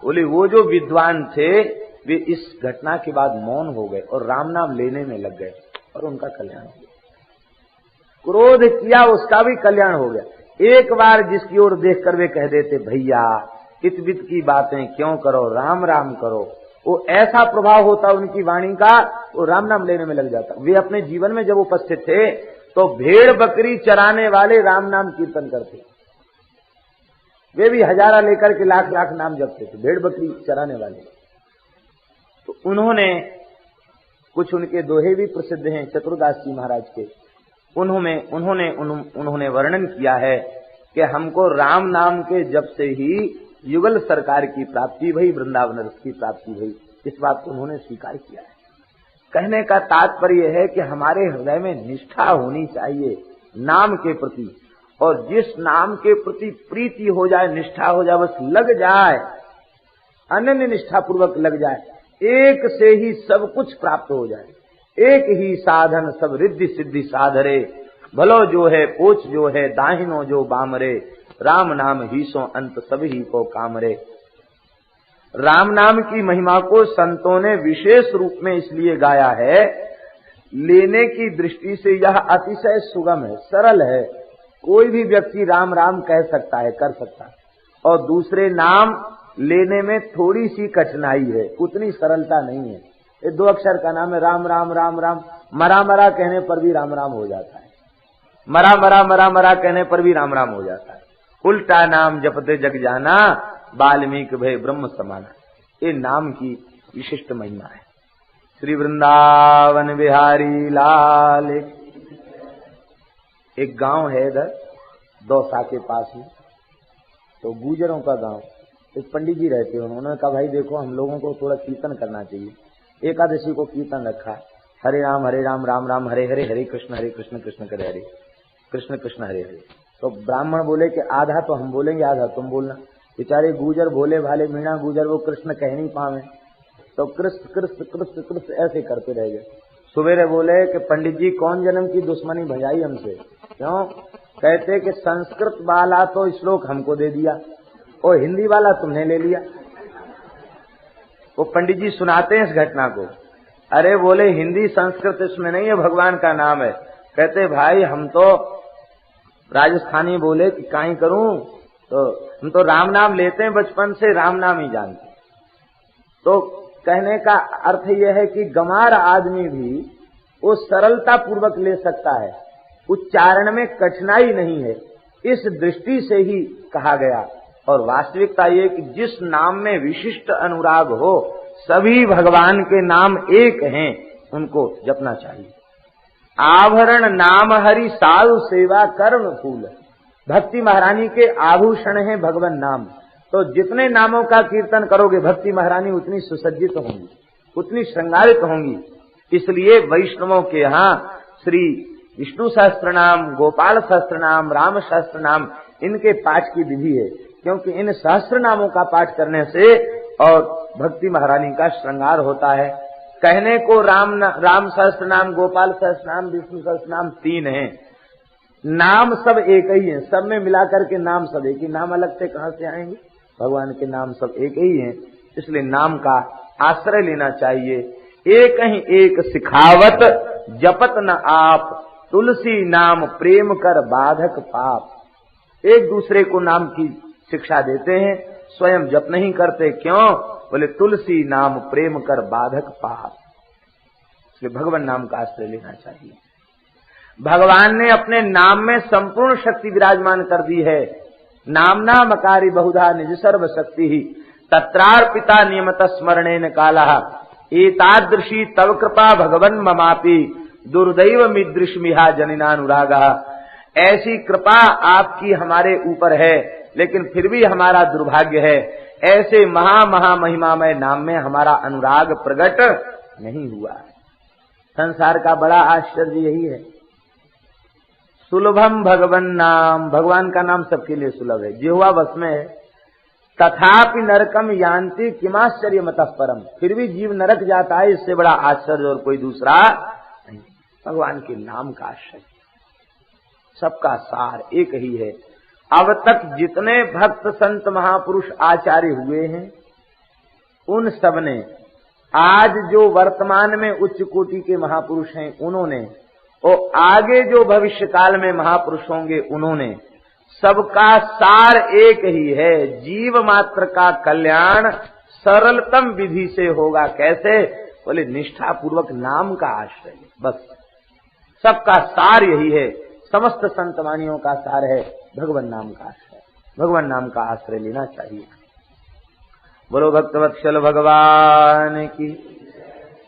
बोले वो जो विद्वान थे वे इस घटना के बाद मौन हो गए और राम नाम लेने में लग गए और उनका कल्याण हो गया। क्रोध किया उसका भी कल्याण हो गया। एक बार जिसकी ओर देखकर वे कह देते, भैया इत वित की बातें क्यों करो, राम राम करो, वो ऐसा प्रभाव होता उनकी वाणी का, वो राम नाम लेने में लग जाता। वे अपने जीवन में जब उपस्थित थे तो भेड़ बकरी चराने वाले राम नाम कीर्तन करते, वे भी हजारा लेकर के लाख लाख नाम जपते थे, भेड़ बकरी चराने वाले। तो उन्होंने कुछ उनके दोहे भी प्रसिद्ध हैं चतुर्दास जी महाराज के, उन्होंने वर्णन किया है कि हमको राम नाम के जप से ही युगल सरकार की प्राप्ति भई, वृंदावन रस की प्राप्ति भई, इस बात को उन्होंने स्वीकार किया है। कहने का तात्पर्य है कि हमारे हृदय में निष्ठा होनी चाहिए नाम के प्रति, और जिस नाम के प्रति प्रीति हो जाए, निष्ठा हो जाए, बस लग जाए, अनन्य निष्ठा पूर्वक लग जाए, एक से ही सब कुछ प्राप्त हो जाए। एक ही साधन सब रिद्धि सिद्धि साधरे, भलो जो है पोच जो है दाहिनो जो बामरे, राम नाम ही सो अंत सभी को कामरे। राम नाम की महिमा को संतों ने विशेष रूप में इसलिए गाया है, लेने की दृष्टि से यह अतिशय सुगम है, सरल है, कोई भी व्यक्ति राम राम कह सकता है, कर सकता है। और दूसरे नाम लेने में थोड़ी सी कठिनाई है, उतनी सरलता नहीं है। ये 2 अक्षर का नाम है, राम राम राम राम, मरा मरा कहने पर भी राम राम हो जाता है, मरा मरा कहने पर भी राम राम हो जाता है। उल्टा नाम जपते जग जाना, वाल्मीकि भय ब्रह्म समाना। ये नाम की विशिष्ट महिमा है। श्री वृंदावन बिहारी लाल। एक गांव है इधर दौसा के पास में, तो गुजरों का गांव, एक पंडित जी रहते हैं। उन्होंने कहा, भाई देखो हम लोगों को थोड़ा कीर्तन करना चाहिए। एकादशी को कीर्तन रखा, हरे राम राम राम हरे हरे, हरे कृष्ण कृष्ण करे हरे, कृष्ण कृष्ण हरे हरे। तो ब्राह्मण बोले कि आधा तो हम बोलेंगे, आधा तुम बोलना। बेचारे गुजर भोले भाले मीणा गुजर, वो कृष्ण कह नहीं पावे, तो कृष्ण कृष्ण कृष्ण कृष्ण ऐसे करते रह गए। सवेरे बोले कि पंडित जी कौन जन्म की दुश्मनी भजाई हमसे, क्यों? कहते कि संस्कृत वाला तो श्लोक हमको दे दिया और हिंदी वाला तुमने ले लिया। वो पंडित जी सुनाते हैं इस घटना को। अरे बोले हिंदी संस्कृत इसमें नहीं है, भगवान का नाम है। कहते भाई हम तो राजस्थानी बोले कि काई करूं, तो हम तो राम नाम लेते हैं, बचपन से राम नाम ही जानते। तो कहने का अर्थ यह है कि गंवार आदमी भी वो सरलता पूर्वक ले सकता है, उच्चारण में कठिनाई नहीं है, इस दृष्टि से ही कहा गया। और वास्तविकता ये कि जिस नाम में विशिष्ट अनुराग हो, सभी भगवान के नाम एक हैं, उनको जपना चाहिए। आभरण नाम हरि साधु सेवा कर्म फूल। भक्ति महारानी के आभूषण है भगवान नाम। तो जितने नामों का कीर्तन करोगे भक्ति महारानी उतनी सुसज्जित होंगी, उतनी श्रृंगारित होंगी। इसलिए वैष्णवों के यहाँ श्री विष्णु सहस्त्र नाम, गोपाल सहस्त्र नाम, राम सहस्त्र नाम, इनके पाठ की विधि है, क्योंकि इन सहस्त्र नामों का पाठ करने से और भक्ति महारानी का श्रृंगार होता है। कहने को राम सहस्त्र नाम, गोपाल सहस्त्र नाम, विष्णु सहस्त्र नाम 3 हैं, नाम सब एक ही है, सब में मिलाकर के नाम सब एक ही। नाम अलग से कहां से आएंगे, भगवान के नाम सब एक ही हैं। इसलिए नाम का आश्रय लेना चाहिए। एक ही एक सिखावत जपत न आप, तुलसी नाम प्रेम कर बाधक पाप। एक दूसरे को नाम की शिक्षा देते हैं, स्वयं जप नहीं करते। क्यों? बोले तुलसी नाम प्रेम कर बाधक पाप। इसलिए भगवान नाम का आश्रय लेना चाहिए। भगवान ने अपने नाम में संपूर्ण शक्ति विराजमान कर दी है। नामना मकारी बहुधा निज सर्व शक्ति ही, तत्रार्पिता नियमत स्मरणेन कालः, एतादृशी तव कृपा भगवन् ममापि, दुर्दैव मिदृशमिहा जनिनानुरागः। ऐसी कृपा आपकी हमारे ऊपर है, लेकिन फिर भी हमारा दुर्भाग्य है, ऐसे महा महिमामय नाम में हमारा अनुराग प्रकट नहीं हुआ। संसार का बड़ा आश्चर्य यही है। सुलभम भगवन नाम, भगवान का नाम सबके लिए सुलभ है, जिह्वा बस में है। तथापि नरकम यान्ति किमाश्चर्य मतः परम, फिर भी जीव नरक जाता है, इससे बड़ा आश्चर्य और कोई दूसरा नहीं। भगवान के नाम का आश्चर्य, सबका सार एक ही है। अब तक जितने भक्त संत महापुरुष आचार्य हुए हैं, उन सब ने, आज जो वर्तमान में उच्च कोटि के महापुरुष हैं उन्होंने, और आगे जो भविष्य काल में महापुरुष होंगे उन्होंने, सबका सार एक ही है। जीव मात्र का कल्याण सरलतम विधि से होगा। कैसे? बोले निष्ठा पूर्वक नाम का आश्रय, बस सबका सार यही है। समस्त संत वाणियों का सार है भगवान नाम का आश्रय। भगवान नाम का आश्रय लेना चाहिए। बोलो भक्तवत्सल भगवान की।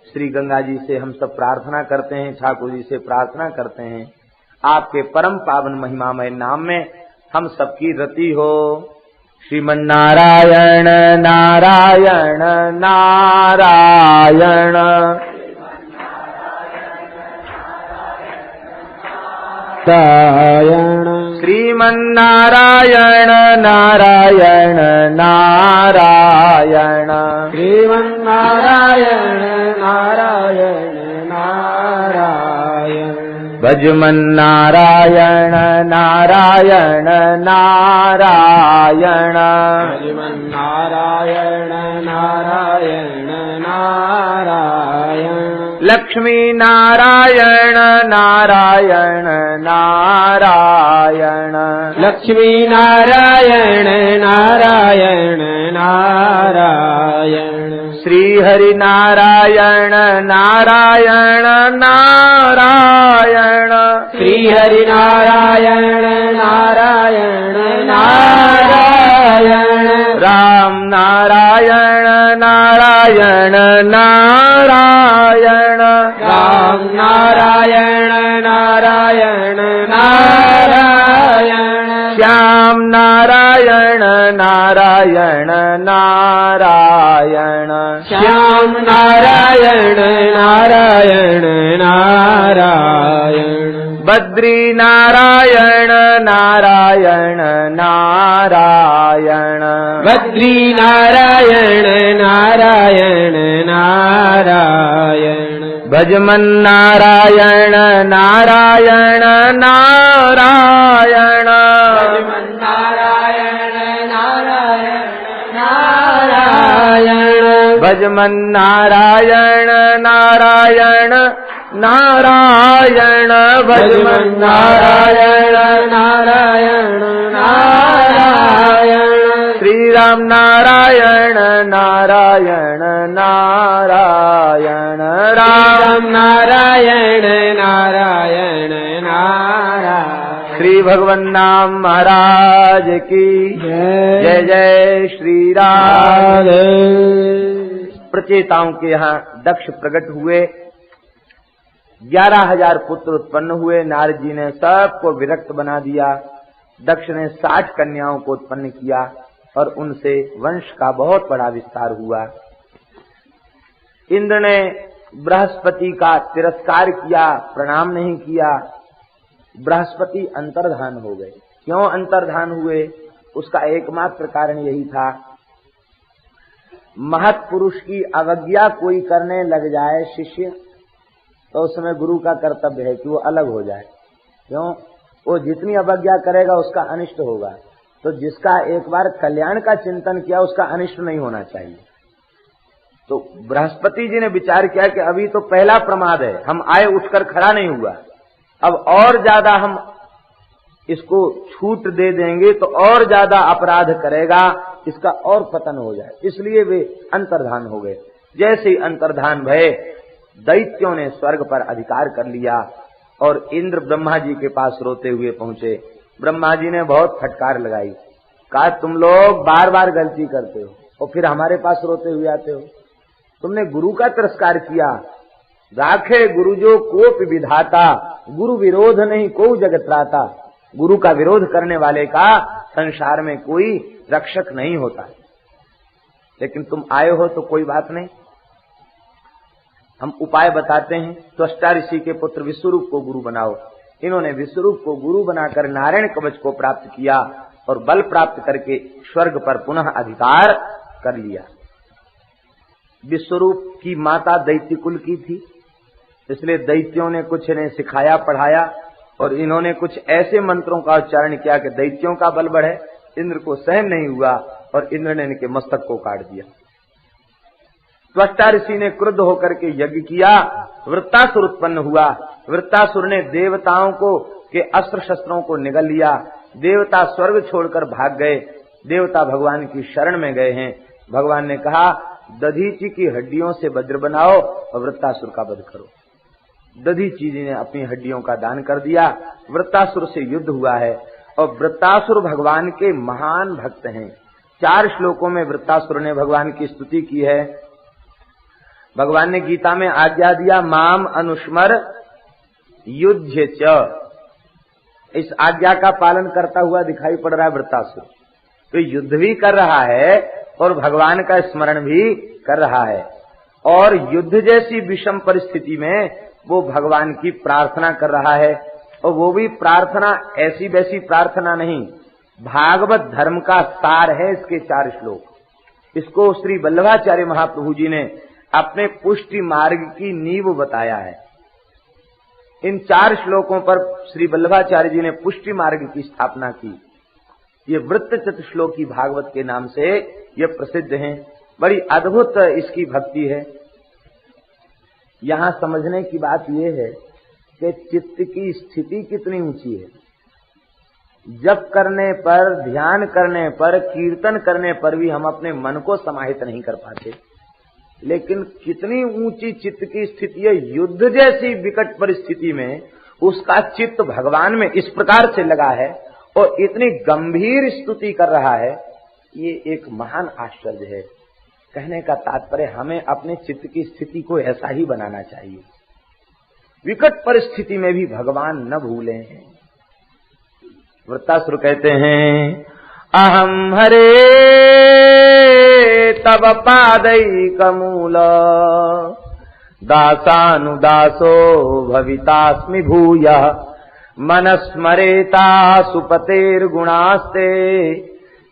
श्री गंगा जी से हम सब प्रार्थना करते हैं, ठाकुर जी से प्रार्थना करते हैं, आपके परम पावन महिमामय नाम में हम सबकी रति हो। श्रीमन नारायण नारायण नारायण, श्रीमन नारायण नारायण नारायण, श्रीमन नारायण नारायण नारायण, भजमन नारायण नारायण नारायण, भजमन नारायण नारायण नारायण, लक्ष्मी नारायण नारायण नारायण, लक्ष्मी नारायण नारायण नारायण, श्री हरि नारायण नारायण नारायण, श्री हरि नारायण नारायण नारायण, राम नारायण नारायण नारायण, राम नारायण नारायण नारायण, श्याम नारायण नारायण नारायण, श्याम नारायण नारायण नारायण, बद्री नारायण नारायण नारायण, बद्री नारायण नारायण नारायण, भजमन नारायण नारायण नारायण, भजमन नारायण नारायण नारायण भजमन नारायण नारायण नारायण श्री राम नारायण नारायण नारायण राम नारायण नारायण नारायण। श्री भगवान नाम महाराज की जय जय श्री राम। प्रचेताओं के यहाँ दक्ष प्रकट हुए, 11,000 पुत्र उत्पन्न हुए। नारद जी ने सबको विरक्त बना दिया। दक्ष ने 60 कन्याओं को उत्पन्न किया और उनसे वंश का बहुत बड़ा विस्तार हुआ। इंद्र ने बृहस्पति का तिरस्कार किया, प्रणाम नहीं किया। बृहस्पति अंतर्धान हो गए। क्यों अंतर्धान हुए? उसका एकमात्र कारण यही था, महत पुरुष की अवज्ञा कोई करने लग जाए शिष्य, तो उसमें गुरु का कर्तव्य है कि वो अलग हो जाए। क्यों? वो जितनी अवज्ञा करेगा उसका अनिष्ट होगा। तो जिसका एक बार कल्याण का चिंतन किया उसका अनिष्ट नहीं होना चाहिए। तो बृहस्पति जी ने विचार किया कि अभी तो पहला प्रमाद है, हम आए उठकर खड़ा नहीं हुआ, अब और ज्यादा हम इसको छूट दे देंगे तो और ज्यादा अपराध करेगा, इसका और पतन हो जाए। इसलिए वे अंतर्धान हो गए। जैसे ही अंतर्धान भये, दैत्यों ने स्वर्ग पर अधिकार कर लिया और इंद्र ब्रह्मा जी के पास रोते हुए पहुंचे। ब्रह्मा जी ने बहुत फटकार लगाई, कहा तुम लोग बार बार गलती करते हो और फिर हमारे पास रोते हुए आते हो। तुमने गुरु का तिरस्कार किया। राखे गुरु जो कोप विधाता, गुरु विरोध नहीं को जगत त्राता। गुरु का विरोध करने वाले का संसार में कोई रक्षक नहीं होता। लेकिन तुम आए हो तो कोई बात नहीं, हम उपाय बताते हैं। त्वष्टा ऋषि के पुत्र विश्वरूप को गुरु बनाओ। इन्होंने विश्वरूप को गुरु बनाकर नारायण कवच को प्राप्त किया और बल प्राप्त करके स्वर्ग पर पुनः अधिकार कर लिया। विश्वरूप की माता दैत्य कुल की थी, इसलिए दैत्यों ने कुछ इन्हें सिखाया पढ़ाया और इन्होंने कुछ ऐसे मंत्रों का उच्चारण किया कि दैत्यों का बल बढ़े। इंद्र को सहन नहीं हुआ और इंद्र ने इनके मस्तक को काट दिया। त्वष्टा ऋषि ने क्रुद्ध होकर के यज्ञ किया, वृत्तासुर उत्पन्न हुआ। वृत्तासुर ने देवताओं को के अस्त्र शस्त्रों को निगल लिया। देवता स्वर्ग छोड़कर भाग गए। देवता भगवान की शरण में गए हैं। भगवान ने कहा दधीची की हड्डियों से वज्र बनाओ और वृत्तासुर का वध करो। दधीची जी ने अपनी हड्डियों का दान कर दिया। वृत्तासुर से युद्ध हुआ है और वृत्तासुर भगवान के महान भक्त हैं। 4 श्लोकों में वृत्तासुर ने भगवान की स्तुति की है। भगवान ने गीता में आज्ञा दिया माम अनुस्मर युद्ध च। इस आज्ञा का पालन करता हुआ दिखाई पड़ रहा है वृत्तासुर। तो युद्ध भी कर रहा है और भगवान का स्मरण भी कर रहा है। और युद्ध जैसी विषम परिस्थिति में वो भगवान की प्रार्थना कर रहा है। और वो भी प्रार्थना ऐसी वैसी प्रार्थना नहीं, भागवत धर्म का सार है इसके 4 श्लोक। इसको श्री वल्लभाचार्य महाप्रभु जी ने अपने पुष्टि मार्ग की नींव बताया है। इन 4 श्लोकों पर श्री वल्लभाचार्य जी ने पुष्टि मार्ग की स्थापना की। ये वृत्त चतुश्लोकी भागवत के नाम से ये प्रसिद्ध हैं। बड़ी अद्भुत इसकी भक्ति है। यहाँ समझने की बात यह है कि चित्त की स्थिति कितनी ऊंची है। जप करने पर, ध्यान करने पर, कीर्तन करने पर भी हम अपने मन को समाहित नहीं कर पाते। लेकिन कितनी ऊंची चित्त की स्थिति है। युद्ध जैसी विकट परिस्थिति में उसका चित्त भगवान में इस प्रकार से लगा है और इतनी गंभीर स्तुति कर रहा है। ये एक महान आश्चर्य है। कहने का तात्पर्य हमें अपने चित्त की स्थिति को ऐसा ही बनाना चाहिए। विकट परिस्थिति में भी भगवान न भूलें। वृत्तासुर कहते हैं अहम हरे तब पादैकमूल दासानुदासो भवितास्मि भूयः मनस्मरेता सुपतेर्गुणास्ते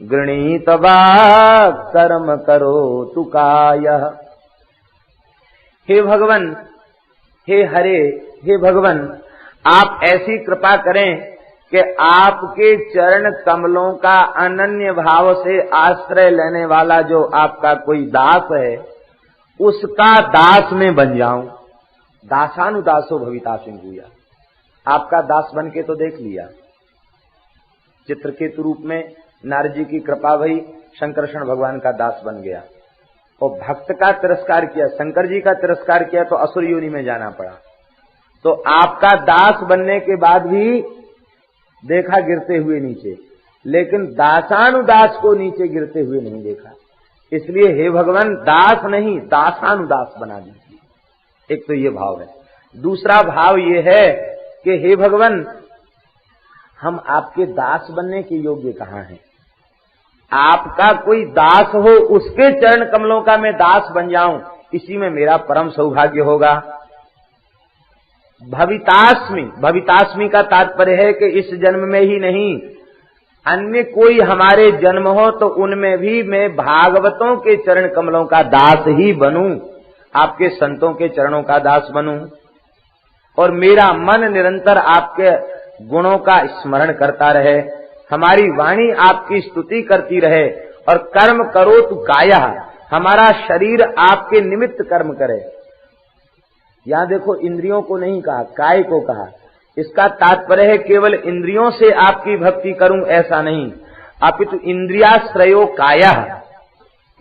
गृणीत वाक् कर्म करो तु कायः। हे भगवन, हे हरे, हे भगवन, आप ऐसी कृपा करें कि आपके चरण कमलों का अनन्य भाव से आश्रय लेने वाला जो आपका कोई दास है, उसका दास में बन जाऊं। दासानुदासो भविता सिंधुया, आपका दास बन के तो देख लिया। चित्रकेतु रूप में नारद जी की कृपा भई, शंकरषण भगवान का दास बन गया और भक्त का तिरस्कार किया, शंकर जी का तिरस्कार किया तो असुर योनि में जाना पड़ा। तो आपका दास बनने के बाद भी देखा गिरते हुए नीचे, लेकिन दासानुदास को नीचे गिरते हुए नहीं देखा। इसलिए हे भगवान, दास नहीं दासानुदास बना दीजिए। एक तो ये भाव है। दूसरा भाव ये है कि हे भगवान, हम आपके दास बनने के योग्य कहाँ हैं? आपका कोई दास हो, उसके चरण कमलों का मैं दास बन जाऊं, इसी में मेरा परम सौभाग्य होगा। भवितास्मि, भवितास्मि का तात्पर्य है कि इस जन्म में ही नहीं, अन्य कोई हमारे जन्म हो तो उनमें भी मैं भागवतों के चरण कमलों का दास ही बनूं, आपके संतों के चरणों का दास बनूं, और मेरा मन निरंतर आपके गुणों का स्मरण करता रहे, हमारी वाणी आपकी स्तुति करती रहे, और कर्म करो तु काया, हमारा शरीर आपके निमित्त कर्म करे। यहां देखो, इंद्रियों को नहीं कहा, काय को कहा। इसका तात्पर्य है केवल इंद्रियों से आपकी भक्ति करूं ऐसा नहीं, अपितु इंद्रियाश्रयो काया,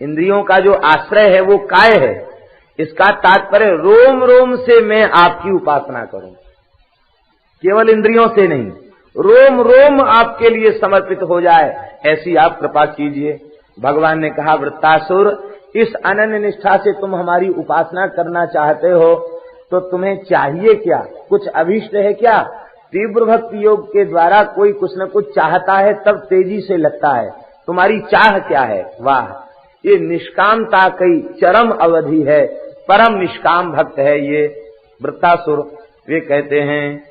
इंद्रियों का जो आश्रय है वो काय है। इसका तात्पर्य रोम रोम से मैं आपकी उपासना करूं, केवल इंद्रियों से नहीं, रोम रोम आपके लिए समर्पित हो जाए, ऐसी आप कृपा कीजिए। भगवान ने कहा, वृत्तासुर, इस अनन्य निष्ठा से तुम हमारी उपासना करना चाहते हो तो तुम्हें चाहिए क्या? कुछ अभीष्ट है क्या? तीव्र भक्ति योग के द्वारा कोई कुछ न कुछ चाहता है तब तेजी से लगता है, तुम्हारी चाह क्या है? वाह, ये निष्कामता की चरम अवधि है, परम निष्काम भक्त है ये वृत्तासुर। वे कहते हैं,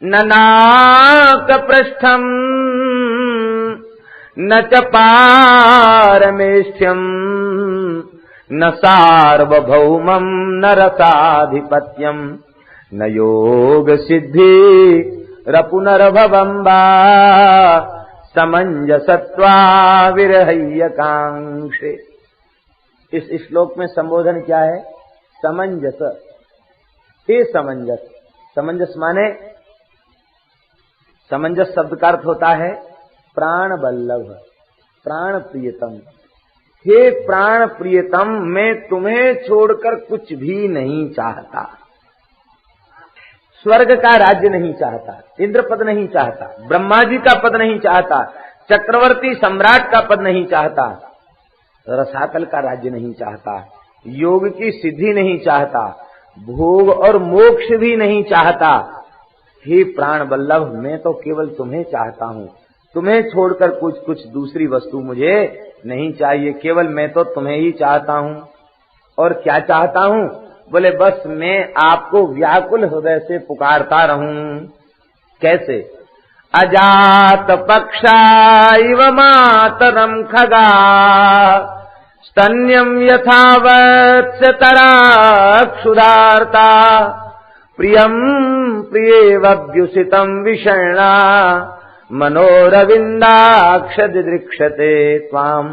ननाक पृष्ठम न च पारमेष्ठ्यम न सार्वभौमम न रसाधिपत्यम न योग सिद्धि रपुनर्भवम्बा समंजसत्वा विरहय्यकांक्षे। इस श्लोक में संबोधन क्या है? समंजस। हे समंजस, समंजस माने, समंजस शब्द का अर्थ होता है प्राण बल्लभ, प्राण प्रियतम। हे प्राण प्रियतम, मैं तुम्हें छोड़कर कुछ भी नहीं चाहता। स्वर्ग का राज्य नहीं चाहता, इंद्र पद नहीं चाहता, ब्रह्मा जी का पद नहीं चाहता, चक्रवर्ती सम्राट का पद नहीं चाहता, रसातल का राज्य नहीं चाहता, योग की सिद्धि नहीं चाहता, भोग और मोक्ष भी नहीं चाहता। हे प्राण बल्लभ, मैं तो केवल तुम्हें चाहता हूँ, तुम्हें छोड़कर कुछ दूसरी वस्तु मुझे नहीं चाहिए, केवल मैं तो तुम्हें ही चाहता हूँ। और क्या चाहता हूँ? बोले बस मैं आपको व्याकुल हृदय से पुकारता रहूं। कैसे? अजात पक्षा इव मातरम खगा स्तन्यम यथावत् तरा क्षुधार्ता प्रियम प्रियेवभ्युसितम विषण्णा मनोरविंदाक्ष दिदृक्षते त्वाम